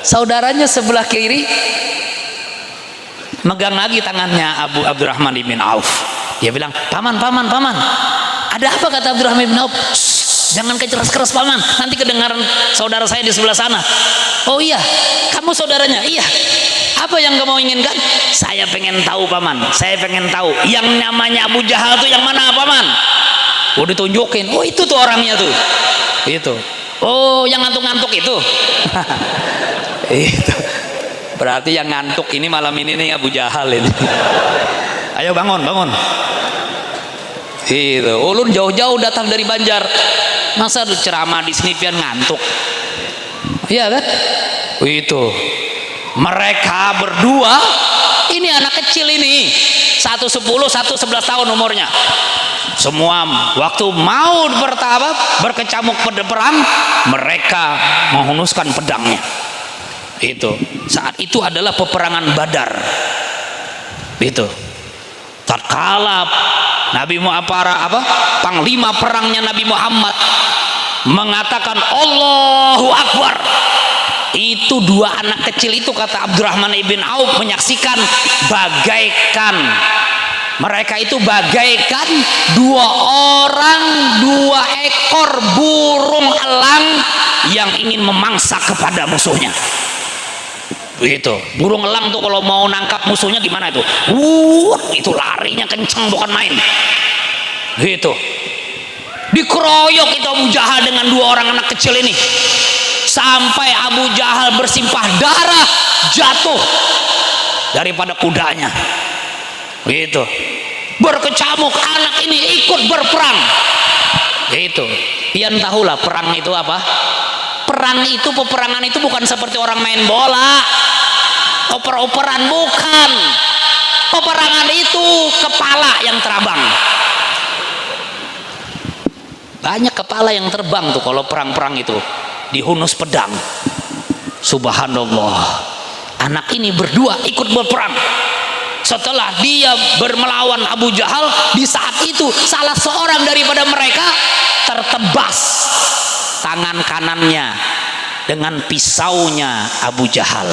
Saudaranya sebelah kiri megang lagi tangannya Abdurrahman bin Auf. Dia bilang, paman. Ada apa? Kata Abdurrahman bin Auf. Jangan keras-keras paman, nanti kedengaran saudara saya di sebelah sana. Oh iya, kamu saudaranya? Iya. Apa yang kamu inginkan? Saya pengen tahu paman, saya pengen tahu yang namanya Abu Jahal itu yang mana paman? Oh ditunjukin, oh itu tuh orangnya tuh. Itu. Oh yang ngantuk-ngantuk itu. Itu. Berarti yang ngantuk ini malam ini nih Abu Jahal ini. Ayo bangun. Itu. Ulun jauh-jauh datang dari Banjar. Masa ceramah di sini pian ngantuk? Iya kan? Itu. Mereka berdua, ini anak kecil ini, 1 10, 1 11 tahun umurnya. Semua waktu mau berkecamuk pada perang, mereka menghunuskan pedangnya. Itu. Saat itu adalah peperangan Badar. Itu. Tatkala panglima perangnya Nabi Muhammad mengatakan Allahu Akbar, itu dua anak kecil itu, kata Abdurrahman bin Auf, menyaksikan mereka itu bagaikan 2 ekor burung elang yang ingin memangsa kepada musuhnya. Itu burung elang tuh kalau mau nangkap musuhnya gimana itu? Itu larinya kenceng bukan main. Gitu. Dikeroyok itu Abu Jahal dengan 2 orang anak kecil ini, sampai Abu Jahal bersimpah darah jatuh daripada kudanya. Gitu. Berkecamuk, anak ini ikut berperang. Gitu. Pian tahulah perang itu apa? Peperangan itu bukan seperti orang main bola, oper-operan, bukan. Peperangan itu kepala yang terbang. Banyak kepala yang terbang tuh kalau perang-perang itu, dihunus pedang. Subhanallah. Anak ini berdua ikut berperang. Setelah dia bermelawan Abu Jahal, di saat itu salah seorang daripada mereka tertebas tangan kanannya dengan pisaunya Abu Jahal.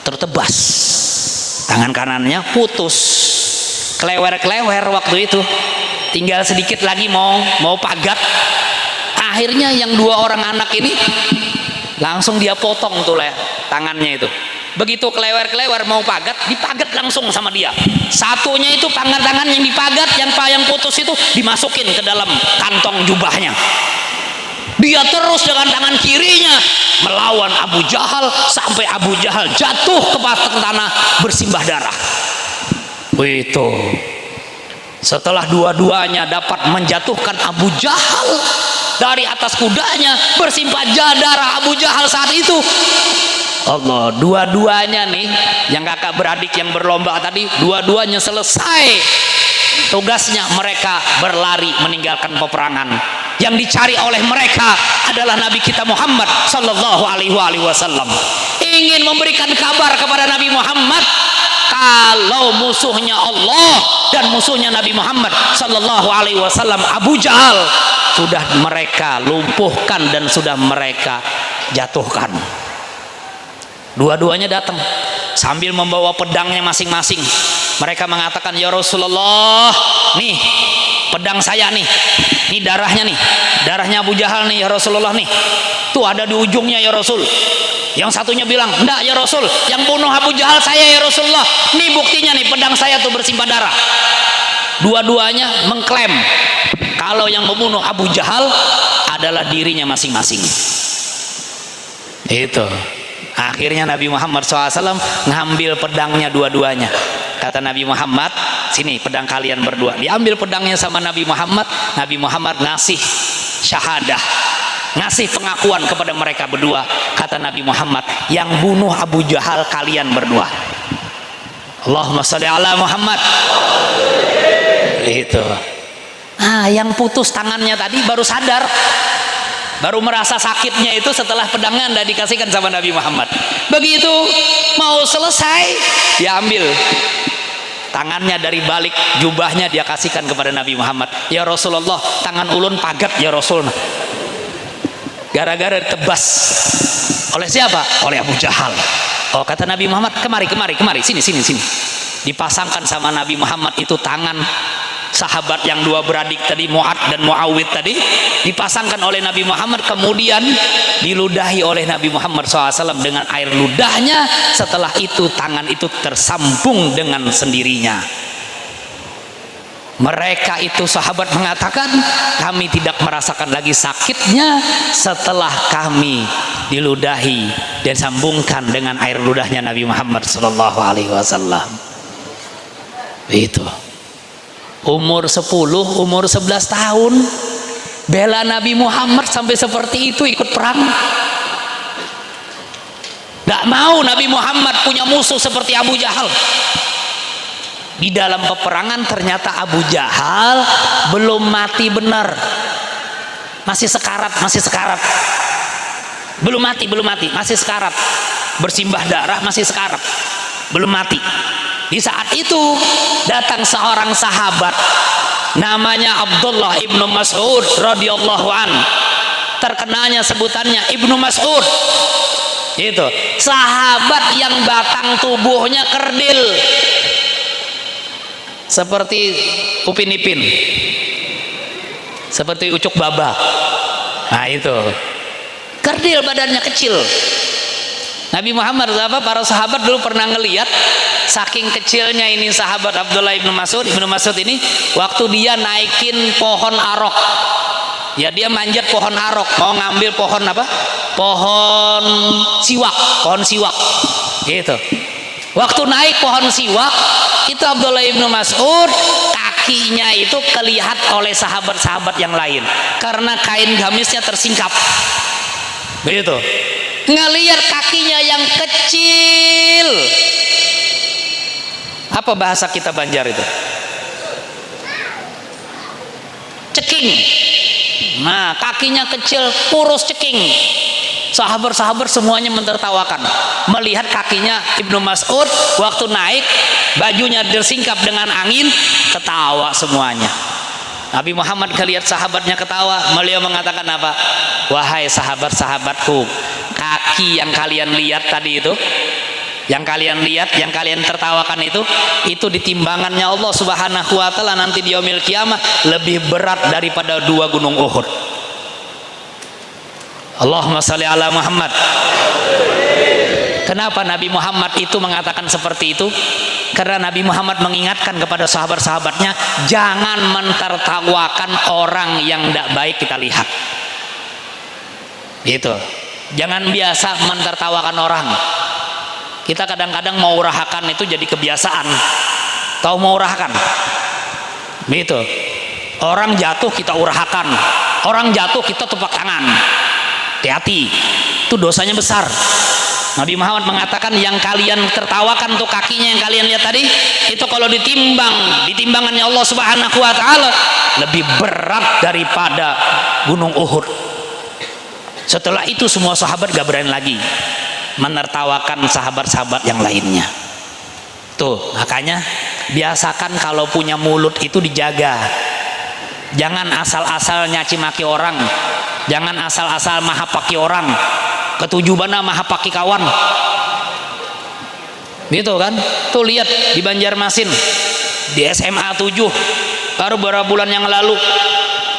Tertebas tangan kanannya, putus, kelewer-kelewer waktu itu, tinggal sedikit lagi mau pagat. Akhirnya yang 2 orang anak ini langsung dia potong tuh tangannya itu. Begitu kelewer-kelewer mau pagat, dipagat langsung sama dia. Satunya itu tangan yang dipagat, yang putus itu dimasukin ke dalam kantong jubahnya. Dia terus dengan tangan kirinya melawan Abu Jahal sampai Abu Jahal jatuh ke tanah bersimbah darah. Begitu. Setelah dua-duanya dapat menjatuhkan Abu Jahal dari atas kudanya, bersimbah darah Abu Jahal saat itu. Allah, dua-duanya nih, yang kakak beradik yang berlomba tadi, dua-duanya selesai tugasnya, mereka berlari meninggalkan peperangan. Yang dicari oleh mereka adalah Nabi kita Muhammad sallallahu alaihi wasallam. Ingin memberikan kabar kepada Nabi Muhammad kalau musuhnya Allah dan musuhnya Nabi Muhammad sallallahu alaihi wasallam Abu Jahal sudah mereka lumpuhkan dan sudah mereka jatuhkan. Dua-duanya datang sambil membawa pedangnya masing-masing. Mereka mengatakan, ya Rasulullah, nih pedang saya nih, ini darahnya nih, darahnya Abu Jahal nih ya Rasulullah nih, tuh ada di ujungnya ya Rasul. Yang satunya bilang, enggak ya Rasul, yang bunuh Abu Jahal saya ya Rasulullah, nih buktinya nih, pedang saya tuh bersimbah darah. Dua-duanya mengklaim kalau yang membunuh Abu Jahal adalah dirinya masing-masing. Itu akhirnya Nabi Muhammad SAW ngambil pedangnya dua-duanya. Kata Nabi Muhammad, sini pedang kalian berdua. Diambil pedangnya sama Nabi Muhammad. Nabi Muhammad ngasih syahadah, ngasih pengakuan kepada mereka berdua. Kata Nabi Muhammad, yang bunuh Abu Jahal kalian berdua. Allahumma sholli ala Muhammad. Itu. Nah, yang putus tangannya tadi baru sadar, baru merasa sakitnya itu setelah pedangnya anda dikasihkan sama Nabi Muhammad. Begitu mau selesai, diambil tangannya dari balik jubahnya, dia kasihkan kepada Nabi Muhammad. Ya Rasulullah, tangan ulun pagat ya Rasul, gara-gara ditebas oleh siapa? Oleh Abu Jahal. Oh, kata Nabi Muhammad, kemari, sini. Dipasangkan sama Nabi Muhammad itu tangan sahabat yang dua beradik tadi, Mu'ad dan Muawid tadi, dipasangkan oleh Nabi Muhammad, kemudian diludahi oleh Nabi Muhammad SAW dengan air ludahnya. Setelah itu tangan itu tersambung dengan sendirinya. Mereka itu sahabat mengatakan, kami tidak merasakan lagi sakitnya setelah kami diludahi dan sambungkan dengan air ludahnya Nabi Muhammad SAW. Itu umur 10, umur 11 tahun bela Nabi Muhammad sampai seperti itu, ikut perang. Gak mau Nabi Muhammad punya musuh seperti Abu Jahal. Di dalam peperangan ternyata Abu Jahal belum mati benar, masih sekarat, belum mati, masih sekarat, bersimbah darah, masih sekarat, belum mati. Di saat itu datang seorang sahabat namanya Abdullah ibnu Mas'ud radhiyallahu an, terkenalnya sebutannya Ibnu Mas'ud. Itu sahabat yang batang tubuhnya kerdil seperti Upin Ipin, seperti Ucuk Baba. Nah itu kerdil, badannya kecil. Nabi Muhammad para sahabat dulu pernah ngelihat saking kecilnya ini sahabat Abdullah ibnu Mas'ud. Ibnu Mas'ud ini waktu dia naikin pohon arok, ya dia manjat pohon arok, mau ngambil pohon apa? Pohon siwak gitu. Waktu naik pohon siwak itu Abdullah ibnu Mas'ud kakinya itu kelihatan oleh sahabat-sahabat yang lain karena kain gamisnya tersingkap begitu. Ngelihat kakinya yang kecil, apa bahasa kita Banjar itu? Ceking. Nah, kakinya kecil, kurus, ceking. Sahabat-sahabat semuanya mentertawakan melihat kakinya Ibnu Mas'ud waktu naik, bajunya tersingkap dengan angin, ketawa semuanya. Nabi Muhammad lihat sahabatnya ketawa, beliau mengatakan apa? Wahai sahabat-sahabatku, kaki yang kalian lihat tadi itu, yang kalian lihat, yang kalian tertawakan itu ditimbangannya Allah Subhanahu wa taala nanti di yaumil kiamah lebih berat daripada 2 gunung Uhud. Allahumma shalli ala Muhammad. Kenapa Nabi Muhammad itu mengatakan seperti itu? Karena Nabi Muhammad mengingatkan kepada sahabat-sahabatnya, jangan mentertawakan orang yang tidak baik kita lihat. Gitu. Jangan biasa mentertawakan orang. Kita kadang-kadang mau urahakan itu jadi kebiasaan. Tahu mau urahakan? Gitu. Orang jatuh kita urahakan, orang jatuh kita tepuk tangan. Hati-hati, itu dosanya besar. Nabi Muhammad mengatakan yang kalian tertawakan tuh kakinya yang kalian lihat tadi, itu kalau ditimbangannya Allah Subhanahu wa taala lebih berat daripada gunung Uhud. Setelah itu semua sahabat gak berani lagi menertawakan sahabat-sahabat yang lainnya. Tuh, makanya biasakan kalau punya mulut itu dijaga. Jangan asal-asal nyaci maki orang, jangan asal-asal mahapaki orang, ketujubana mahapaki kawan, gitu kan. Tuh lihat di Banjarmasin, di SMA 7 baru beberapa bulan yang lalu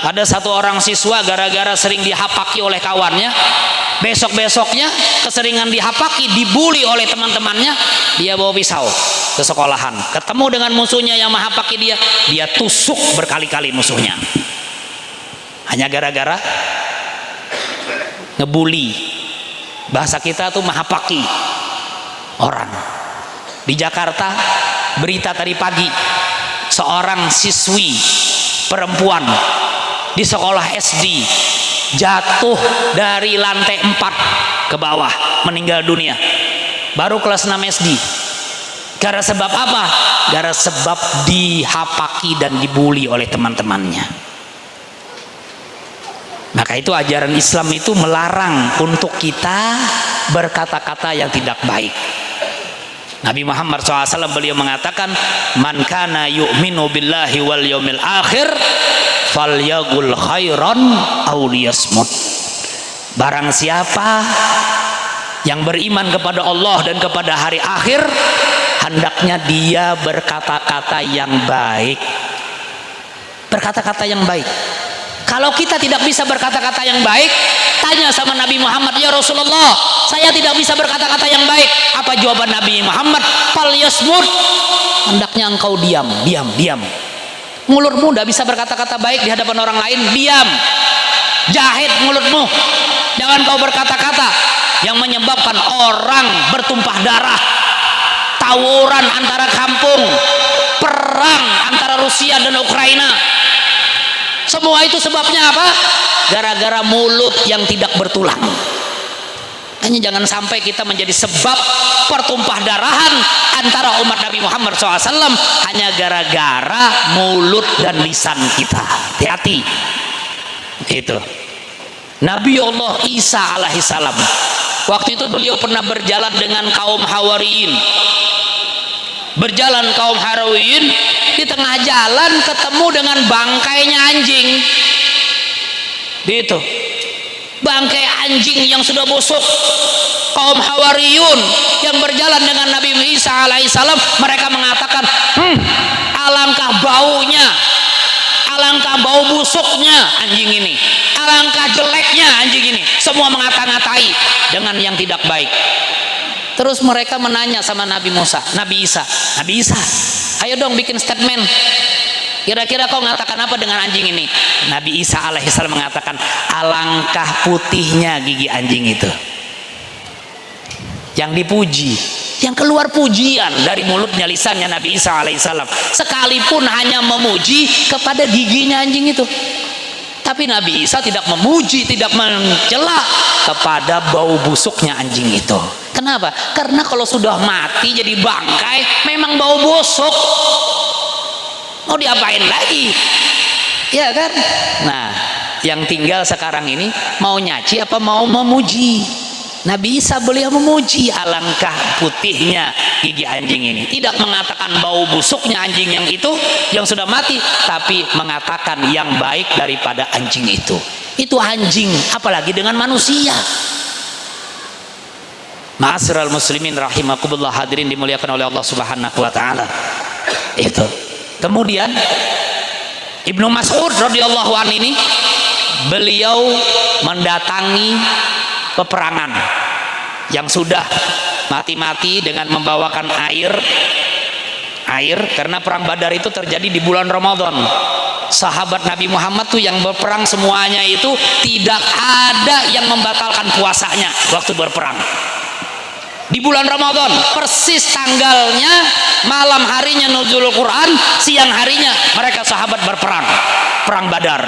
ada satu orang siswa gara-gara sering dihapaki oleh kawannya, besok-besoknya keseringan dihapaki, dibully oleh teman-temannya, dia bawa pisau ke sekolahan, ketemu dengan musuhnya yang menghapaki dia, dia tusuk berkali-kali musuhnya, hanya gara-gara ngebully. Bahasa kita tuh menghapaki orang. Di Jakarta, berita tadi pagi, seorang siswi perempuan di sekolah SD jatuh dari lantai 4 ke bawah, meninggal dunia, baru kelas 6 SD. Karena sebab apa? Karena sebab dihapaki dan dibully oleh teman-temannya. Maka itu ajaran Islam itu melarang untuk kita berkata-kata yang tidak baik. Nabi Muhammad SAW beliau mengatakan, man kana yu'minu billahi wal yaumil akhir falyaqul khairan aw liyasmut. Barang siapa yang beriman kepada Allah dan kepada hari akhir, hendaknya dia berkata-kata yang baik. Berkata-kata yang baik. Kalau kita tidak bisa berkata-kata yang baik, tanya sama Nabi Muhammad, ya Rasulullah, saya tidak bisa berkata-kata yang baik. Apa jawaban Nabi Muhammad? Fal yasmut. Hendaknya engkau diam, diam, diam. Mulutmu tidak bisa berkata-kata baik di hadapan orang lain, diam. Jahit mulutmu. Jangan kau berkata-kata yang menyebabkan orang bertumpah darah, tawuran antara kampung, perang antara Rusia dan Ukraina. Semua itu sebabnya apa? Gara-gara mulut yang tidak bertulang. Hanya jangan sampai kita menjadi sebab pertumpah darahan antara umat Nabi Muhammad SAW hanya gara-gara mulut dan lisan kita. Hati-hati. Itu Nabi Allah Isa alaihissalam, waktu itu beliau pernah berjalan dengan kaum Hawariyin. Berjalan kaum Hawariyin, di tengah jalan ketemu dengan bangkainya anjing. Itu bangkai anjing yang sudah busuk. Kaum Hawariyun yang berjalan dengan Nabi Isa alaihissalam, mereka mengatakan, alangkah baunya, alangkah bau busuknya anjing ini, alangkah jeleknya anjing ini. Semua mengata-ngatai dengan yang tidak baik. Terus mereka menanya sama Nabi Musa, Nabi Isa, Nabi Isa, ayo dong bikin statement. Kira-kira kau mengatakan apa dengan anjing ini? Nabi Isa alaihissalam mengatakan, alangkah putihnya gigi anjing itu. Yang dipuji, yang keluar pujian dari mulutnya, lisannya Nabi Isa alaihissalam, sekalipun hanya memuji kepada giginya anjing itu. Tapi Nabi Isa tidak memuji, tidak mencela kepada bau busuknya anjing itu. Kenapa? Karena kalau sudah mati jadi bangkai, memang bau busuk. Mau diapain lagi? Ya kan? Nah, yang tinggal sekarang ini mau nyaci apa mau memuji? Nabi Isa beliau memuji, alangkah putihnya gigi anjing ini. Tidak mengatakan bau busuknya anjing yang itu yang sudah mati, tapi mengatakan yang baik daripada anjing itu. Itu anjing, apalagi dengan manusia. Ma'asyiral muslimin rahimakumullah, hadirin dimuliakan oleh Allah Subhanahu wa taala. Itu. Kemudian Ibnu Mas'ud radhiyallahu anhu ini, beliau mendatangi peperangan yang sudah mati-mati dengan membawakan air karena perang Badar itu terjadi di bulan Ramadan. Sahabat Nabi Muhammad tuh yang berperang semuanya itu tidak ada yang membatalkan puasanya waktu berperang di bulan Ramadan. Persis tanggalnya, malam harinya nuzulul Quran, siang harinya mereka sahabat berperang, perang Badar.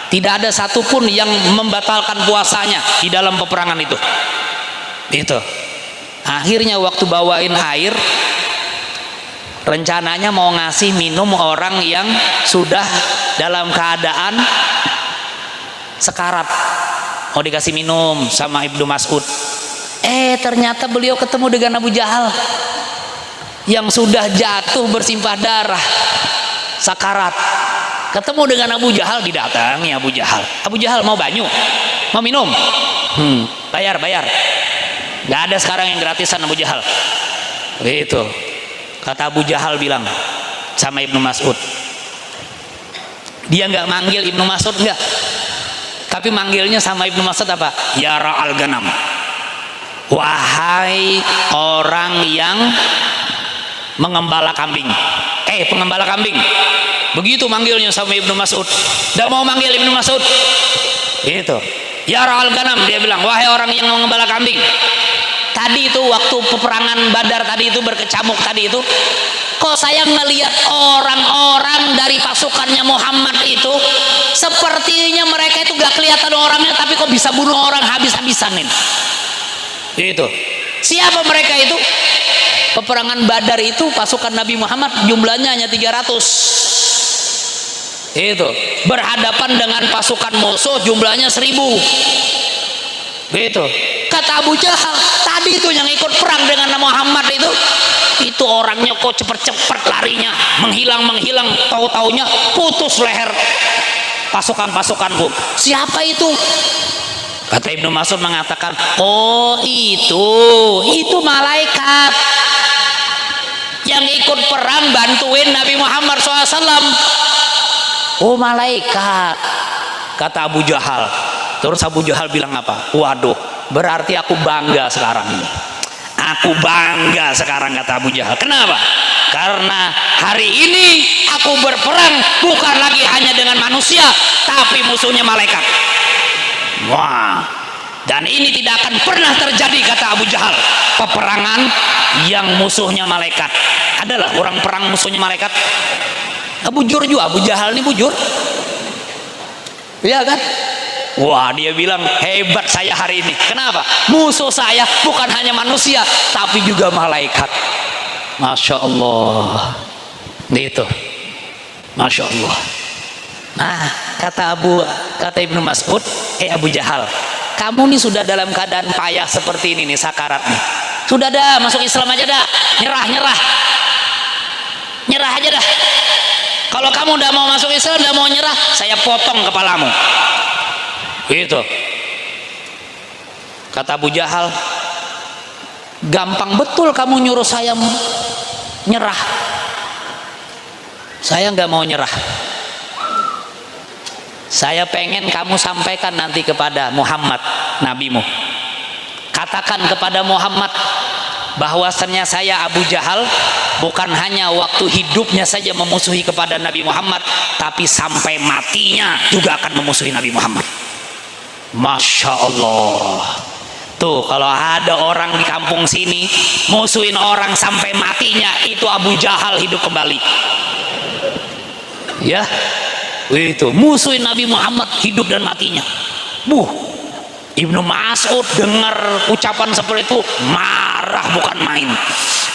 Tidak ada satupun yang membatalkan puasanya di dalam peperangan itu. Itu. Akhirnya waktu bawain air, rencananya mau ngasih minum orang yang sudah dalam keadaan sekarat, mau dikasih minum sama Ibnu Mas'ud. Ternyata beliau ketemu dengan Abu Jahal yang sudah jatuh bersimpah darah, sakarat. ketemu dengan Abu Jahal, didatangi Abu Jahal. Abu Jahal mau banyu, mau minum, bayar. Nggak ada sekarang yang gratisan Abu Jahal. Begitu. Kata Abu Jahal bilang sama Ibnu Mas'ud. Dia nggak manggil Ibnu Mas'ud, nggak, tapi manggilnya sama Ibnu Mas'ud apa? Ya ra'al ganam. Wahai orang yang mengembala kambing. Pengembala kambing. Begitu manggilnya sama Ibnu Mas'ud. Nggak mau manggil Ibnu Mas'ud. Itu. Ya ra'al ganam, dia bilang, wahai orang yang mengembala kambing. Tadi itu waktu peperangan Badar tadi itu berkecamuk tadi itu, kok saya ngelihat orang-orang dari pasukannya Muhammad itu sepertinya mereka itu gak kelihatan orangnya, tapi kok bisa bunuh orang habis-habisan ini. Itu. Siapa mereka itu? Peperangan Badar itu pasukan Nabi Muhammad jumlahnya hanya 300. Itu. Berhadapan dengan pasukan musuh jumlahnya 1000. Gitu. Kata Abu Jahal, tadi itu yang ikut perang dengan Muhammad itu orangnya kok cepet-cepet larinya, menghilang, tahu-taunya putus leher pasukan-pasukanku. Siapa itu? Kata Ibnu Mas'ud mengatakan, oh itu malaikat yang ikut perang bantuin Nabi Muhammad SAW. Oh, malaikat, kata Abu Jahal. Terus Abu Jahal bilang apa? Waduh, berarti aku bangga sekarang ini. Aku bangga sekarang, kata Abu Jahal. Kenapa? Karena hari ini aku berperang bukan lagi hanya dengan manusia, tapi musuhnya malaikat. Wah, dan ini tidak akan pernah terjadi, kata Abu Jahal. Peperangan yang musuhnya malaikat. Adalah orang perang musuhnya malaikat. Bujur juga, Abu Jahal ini bujur. Iya kan? Wah, dia bilang hebat saya hari ini. Kenapa? Musuh saya bukan hanya manusia, tapi juga malaikat. Masya Allah. Itu. Masya Allah. Nah, kata Ibnu Mas'ud, Abu Jahal, kamu nih sudah dalam keadaan payah seperti ini nih, sakarat nih. Sudah dah, masuk Islam aja dah. Nyerah aja dah. Kalau kamu udah mau masuk Islam, udah mau nyerah, saya potong kepalamu. Gitu. Kata Abu Jahal, gampang betul kamu nyuruh saya nyerah. Saya nggak mau nyerah. Saya pengen kamu sampaikan nanti kepada Muhammad, nabimu. Katakan kepada Muhammad bahwasannya saya Abu Jahal bukan hanya waktu hidupnya saja memusuhi kepada Nabi Muhammad, tapi sampai matinya juga akan memusuhi Nabi Muhammad. Masya Allah. Tuh, kalau ada orang di kampung sini musuhin orang sampai matinya, itu Abu Jahal hidup kembali. Ya, itu musuhin Nabi Muhammad hidup dan matinya. Ibnu Mas'ud dengar ucapan seperti itu marah bukan main.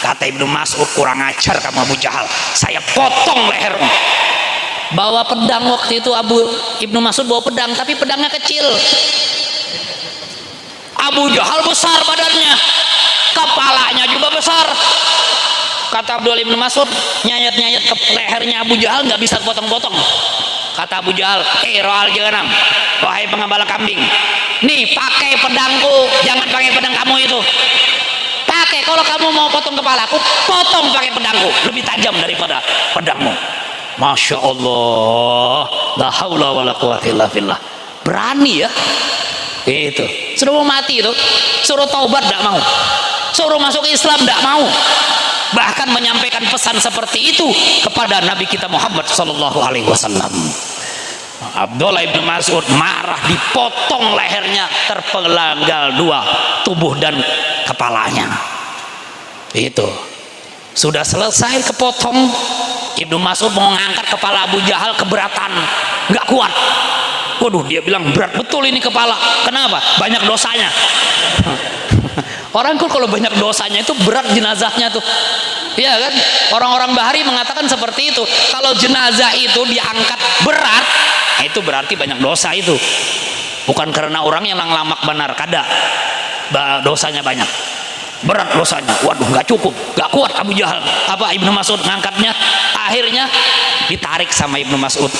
Kata Ibnu Mas'ud, kurang ajar kamu Abu Jahal, saya potong lehermu. Bawa pedang waktu itu, Ibnu Mas'ud bawa pedang, tapi pedangnya kecil. Abu Jahal besar badannya, kepalanya juga besar. Kata Abdullah Ibnu Mas'ud, nyayat ke lehernya Abu Jahal nggak bisa potong-potong. Kata Abu Jahal, ra'al ganam, wahai pengembala kambing, nih pakai pedangku, jangan pakai pedang kamu itu. Pakai, kalau kamu mau potong kepalaku, potong pakai pedangku, lebih tajam daripada pedangmu. Masya Allah, la haula wa la quwwata illa billah. Berani ya. Itu. Suruh mau mati itu, suruh taubat tidak mau, suruh masuk Islam tidak mau, bahkan menyampaikan pesan seperti itu kepada Nabi kita Muhammad sallallahu alaihi wasallam. Abdullah ibnu Mas'ud marah, dipotong lehernya, terpenggal dua tubuh dan kepalanya. Itu. Sudah selesai kepotong, Ibnu Mas'ud mau ngangkat kepala Abu Jahal, keberatan, nggak kuat. Waduh, dia bilang berat betul ini kepala. Kenapa? Banyak dosanya. Orang kalau banyak dosanya itu berat jenazahnya tuh. Iya kan? Orang-orang Bahari mengatakan seperti itu. Kalau jenazah itu diangkat berat, itu berarti banyak dosa itu. Bukan karena orang yang lamak benar kada, dosanya banyak. Berat dosanya. Waduh, nggak cukup, nggak kuat Abu Jahal. Ibnu Mas'ud ngangkatnya. Akhirnya ditarik sama Ibnu Mas'ud.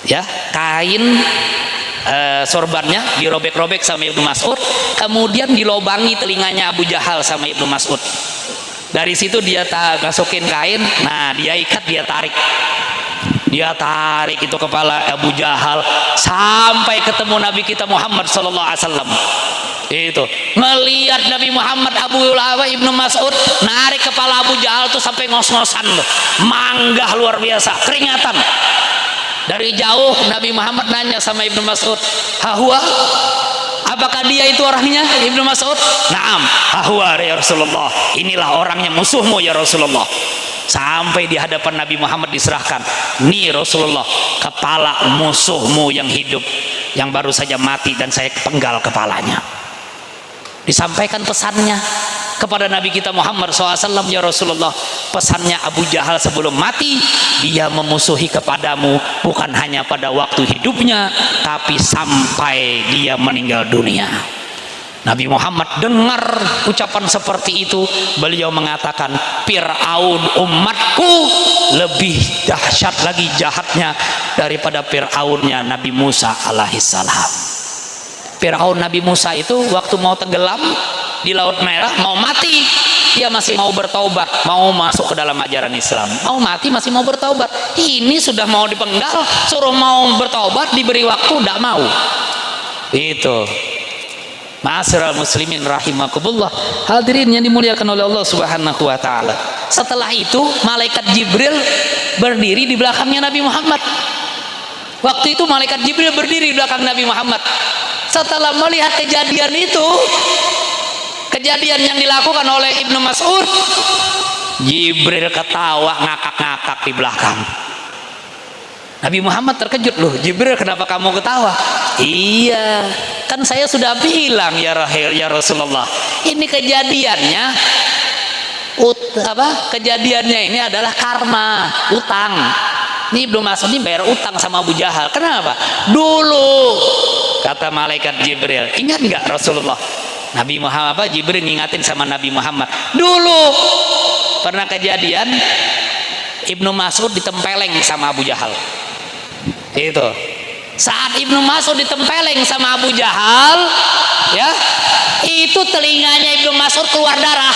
Ya, kain sorbannya dirobek-robek sama Ibnu Mas'ud, kemudian dilobangi telinganya Abu Jahal sama Ibnu Mas'ud. Dari situ dia masukin kain, nah dia ikat, dia tarik itu kepala Abu Jahal sampai ketemu Nabi kita Muhammad sallallahu alaihi wasallam. Itu melihat Nabi Muhammad, Abu Ulama Ibnu Mas'ud narik kepala Abu Jahal tuh sampai ngos-ngosan loh, manggah luar biasa, keringatan. Dari jauh Nabi Muhammad nanya sama Ibnu Mas'ud, "Hahuwa? Apakah dia itu orangnya?" Ibnu Mas'ud, "Naam, hahuwa ya Rasulullah. Inilah orangnya, musuhmu ya Rasulullah." Sampai di hadapan Nabi Muhammad diserahkan, "Nih Rasulullah, kepala musuhmu yang hidup, yang baru saja mati dan saya penggal kepalanya." Disampaikan pesannya kepada Nabi kita Muhammad SAW, "Ya Rasulullah, pesannya Abu Jahal sebelum mati, dia memusuhi kepadamu bukan hanya pada waktu hidupnya, tapi sampai dia meninggal dunia." Nabi Muhammad dengar ucapan seperti itu, beliau mengatakan, "Fir'aun umatku lebih dahsyat lagi jahatnya daripada Fir'aunnya Nabi Musa alaihissalam." Fir'aun Nabi Musa itu waktu mau tenggelam di Laut Merah, mau mati, dia masih mau bertaubat, mau masuk ke dalam ajaran Islam. Mau mati masih mau bertaubat. Ini sudah mau dipenggal, suruh mau bertaubat, diberi waktu, tidak mau. Itu. Ma'asyiral muslimin rahimakumullah, hadirin yang dimuliakan oleh Allah Subhanahu wa taala. Setelah itu malaikat Jibril berdiri di belakangnya Nabi Muhammad. Waktu itu malaikat Jibril berdiri di belakang Nabi Muhammad. Setelah melihat kejadian itu, kejadian yang dilakukan oleh Ibnu Mas'ud, Jibril ketawa ngakak-ngakak di belakang. Nabi Muhammad terkejut, "Loh Jibril, kenapa kamu ketawa?" "Iya, kan saya sudah bilang ya Rasulullah, ini kejadiannya kejadiannya ini adalah karma, utang. Ini Ibnu Mas'ud ini bayar utang sama Abu Jahal. Kenapa? Dulu," kata malaikat Jibril, "ingat nggak Rasulullah?" Nabi Muhammad Jibril ngingatin sama Nabi Muhammad, "Dulu pernah kejadian Ibnu Mas'ud ditempeleng sama Abu Jahal." Itu saat Ibnu Mas'ud ditempeleng sama Abu Jahal, ya, itu telinganya Ibnu Mas'ud keluar darah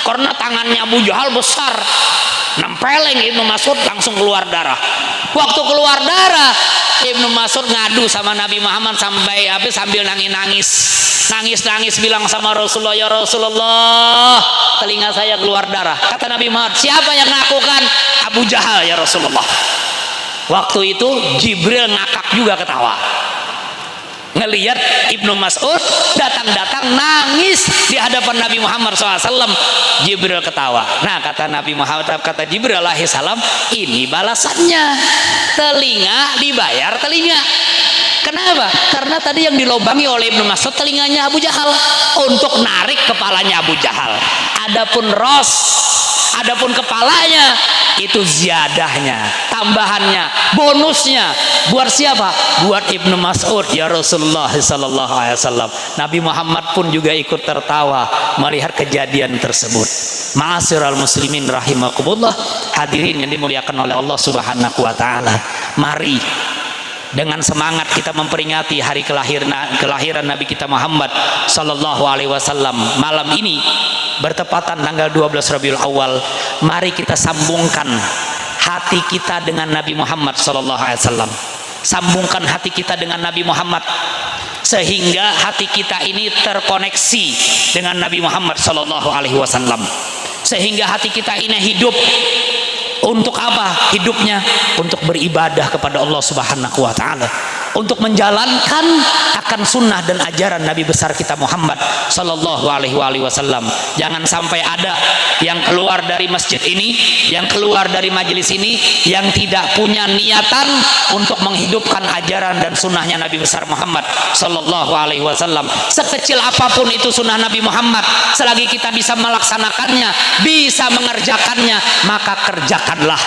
karena tangannya Abu Jahal besar, nempeleng Ibnu Mas'ud langsung keluar darah. Waktu keluar darah, Ibnu Mas'ud ngadu sama Nabi Muhammad sambil nangis bilang sama Rasulullah, "Ya Rasulullah, telinga saya keluar darah." Kata Nabi Muhammad, "Siapa yang melakukan?" "Abu Jahal ya Rasulullah." Waktu itu Jibril ngakak juga ketawa, ngelihat Ibnu Mas'ud datang nangis di hadapan Nabi Muhammad SAW. Jibril ketawa. Nah, kata Nabi Muhammad, kata Jibril alaihissalam, "Ini balasannya, telinga dibayar telinga." Kenapa? Karena tadi yang dilobangi oleh Ibnu Mas'ud telinganya Abu Jahal untuk narik kepalanya Abu Jahal. Adapun kepalanya itu ziyadahnya, tambahannya, bonusnya buat siapa? Buat Ibnu Mas'ud ya Rasulullah sallallahu alaihi wasallam. Nabi Muhammad pun juga ikut tertawa melihat kejadian tersebut. Ma'asyiral muslimin rahimakumullah, hadirin yang dimuliakan oleh Allah Subhanahu wa taala. Mari dengan semangat kita memperingati hari kelahiran Nabi kita Muhammad sallallahu alaihi wasallam. Malam ini bertepatan tanggal 12 Rabiul Awal, mari kita sambungkan hati kita dengan Nabi Muhammad sallallahu alaihi wasallam. Sambungkan hati kita dengan Nabi Muhammad sehingga hati kita ini terkoneksi dengan Nabi Muhammad sallallahu alaihi wasallam. Sehingga hati kita ini hidup. Untuk apa hidupnya? Untuk beribadah kepada Allah Subhanahu wa taala, untuk menjalankan akan sunnah dan ajaran Nabi besar kita Muhammad sallallahu alaihi wasallam. Jangan sampai ada yang keluar dari masjid ini, yang keluar dari majelis ini, yang tidak punya niatan untuk menghidupkan ajaran dan sunnahnya Nabi besar Muhammad sallallahu alaihi wasallam. Sekecil apapun itu sunnah Nabi Muhammad, selagi kita bisa melaksanakannya, bisa mengerjakannya, maka kerjakanlah,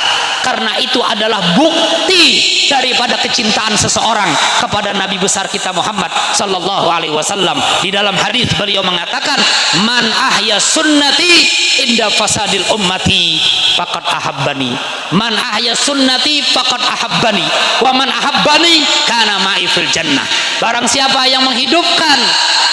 karena itu adalah bukti daripada daripada kecintaan seseorang kepada Nabi besar kita Muhammad sallallahu alaihi wasallam. Di dalam hadis beliau mengatakan, man ahya sunnati inda fasadil ummati faqad ahabbani, man ahya sunnati faqad ahabbani, wa man ahabbani kana ma'i fil jannah. Barang siapa yang menghidupkan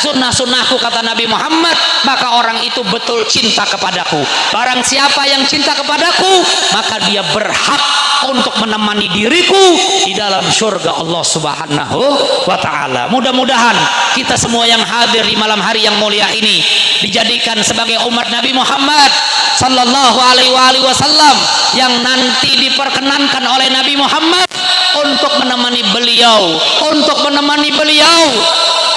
sunnah-sunnahku, kata Nabi Muhammad, maka orang itu betul cinta kepadaku. Barang siapa yang cinta kepadaku, maka dia berhak untuk menemani diriku di dalam surga Allah Subhanahu wa ta'ala. Mudah-mudahan kita semua yang hadir di malam hari yang mulia ini dijadikan sebagai umat Nabi Muhammad sallallahu alaihi wasallam yang nanti diperkenankan oleh Nabi Muhammad untuk menemani beliau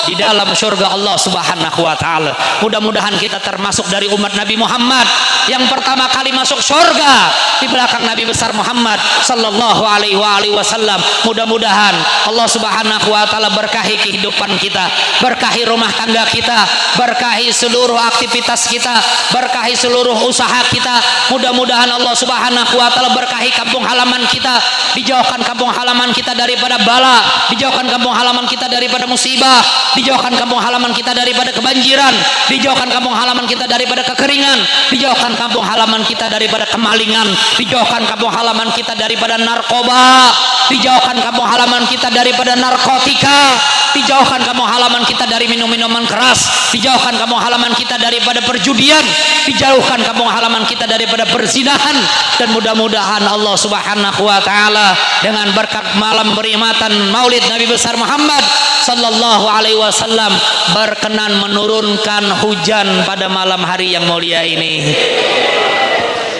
di dalam surga Allah Subhanahu wa ta'ala. Mudah-mudahan kita termasuk dari umat Nabi Muhammad yang pertama kali masuk surga di belakang Nabi besar Muhammad sallallahu alaihi wasallam. Mudah-mudahan Allah Subhanahu wa ta'ala berkahi kehidupan kita, berkahi rumah tangga kita, berkahi seluruh aktivitas kita, berkahi seluruh usaha kita. Mudah-mudahan Allah Subhanahu wa ta'ala berkahi kampung halaman kita, dijauhkan kampung halaman kita daripada bala, dijauhkan kampung halaman kita daripada musibah, dijauhkan kampung halaman kita daripada kebanjiran, dijauhkan kampung halaman kita daripada kekeringan, dijauhkan kampung halaman kita daripada kemalingan, dijauhkan kampung halaman kita daripada narkoba, dijauhkan kampung halaman kita daripada narkotika, dijauhkan kampung halaman kita dari minum-minuman keras, dijauhkan kampung halaman kita daripada perjudian, dijauhkan kampung halaman kita daripada perzinahan. Dan mudah-mudahan Allah Subhanahu wa ta'ala dengan berkat malam peringatan Maulid Nabi besar Muhammad sallallahu alaihi wasallam berkenan menurunkan hujan pada malam hari yang mulia ini.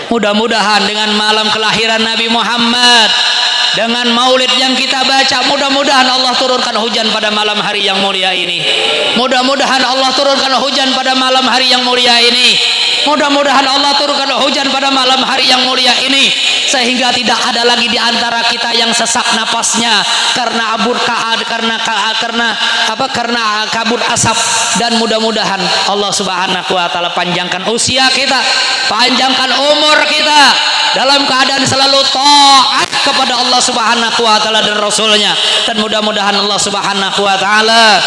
Mudah-mudahan dengan malam kelahiran Nabi Muhammad, dengan maulid yang kita baca, mudah-mudahan Allah turunkan hujan pada malam hari yang mulia ini. Mudah-mudahan Allah turunkan hujan pada malam hari yang mulia ini. Mudah-mudahan Allah turunkan hujan pada malam hari yang mulia ini, sehingga tidak ada lagi di antara kita yang sesak napasnya karena karena kabut asap. Dan mudah-mudahan Allah Subhanahu wa ta'ala panjangkan usia kita, panjangkan umur kita dalam keadaan selalu taat kepada Allah Subhanahu wa ta'ala dan Rasulnya. Dan mudah-mudahan Allah Subhanahu wa ta'ala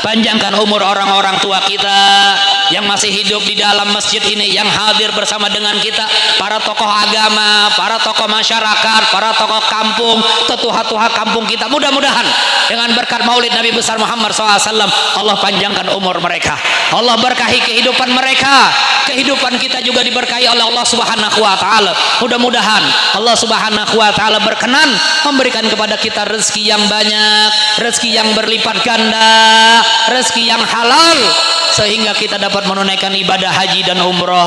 panjangkan umur orang-orang tua kita yang masih hidup di dalam masjid ini, yang hadir bersama dengan kita, para tokoh agama, para tokoh masyarakat, para tokoh kampung, tetuha-tuha kampung kita. Mudah-mudahan dengan berkat maulid Nabi besar Muhammad SAW, Allah panjangkan umur mereka, Allah berkahi kehidupan mereka, kehidupan kita juga diberkahi oleh Allah Subhanahu wa ta'ala. Mudah-mudahan Allah Subhanahu wa ta'ala berkenan memberikan kepada kita rezeki yang banyak, rezeki yang berlipat ganda, rezeki yang halal, sehingga kita dapat menunaikan ibadah haji dan umroh,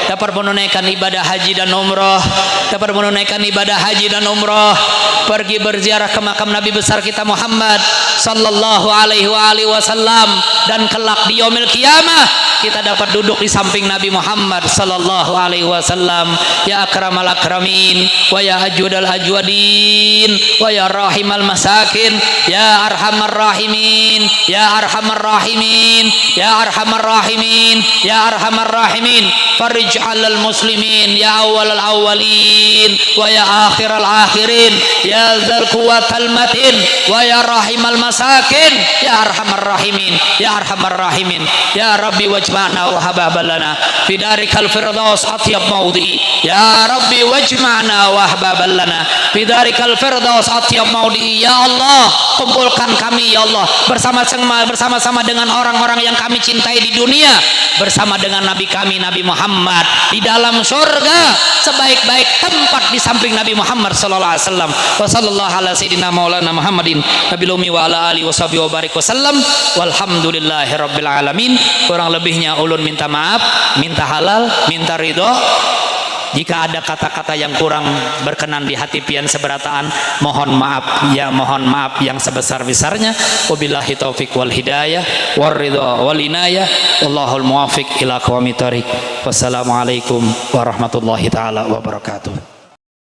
dapat menunaikan ibadah haji dan umroh, dapat menunaikan ibadah haji dan umroh, pergi berziarah ke makam Nabi besar kita Muhammad sallallahu alaihi wasallam, dan kelak di yaumil qiyamah kita dapat duduk di samping Nabi Muhammad sallallahu alaihi wasallam. Ya akramal akramin, wa ya ajwadal ajwadin, wa ya rahimal masakin, ya arhamar rahimin, ya arhamar rahimin, ya arhamar rahimin, ya arhamar rahimin. Farij 'alal muslimin, ya awwalal awwalin, wa ya akhiral akhirin, ya dzal quwwatal matin, wa ya rahimal masakin, ya arhamar rahimin, ya arhamar rahimin. Ya Rabbi wajma'na wa hababalana fi darikal firdaus atyab maudhi. Ya Rabbi wajma'na wa hababalana fi darikal firdaus atyab maudhi. Ya Allah, kumpulkan kami ya Allah bersama-sama dengan orang-orang yang kami cintai di dunia, bersama dengan Nabi kami Nabi Muhammad di dalam surga sebaik-baik tempat di samping Nabi Muhammad sallallahu alaihi wasallam. Wa sallallahu ala sayyidina maulana Muhammadin nabil ummi wa ala alihi washabihi wa barik wasallam. Walhamdulillahi rabbil alamin. Kurang lebihnya ulun minta maaf, minta halal, minta ridho. Jika ada kata-kata yang kurang berkenan di hati pian seberataan, mohon maaf ya, mohon maaf yang sebesar-besarnya. Wabillahi taufik wal hidayah war ridha wal inayah. Wallahul muwaffiq ila aqwamit thoriq. Wassalamualaikum warahmatullahi taala wabarakatuh.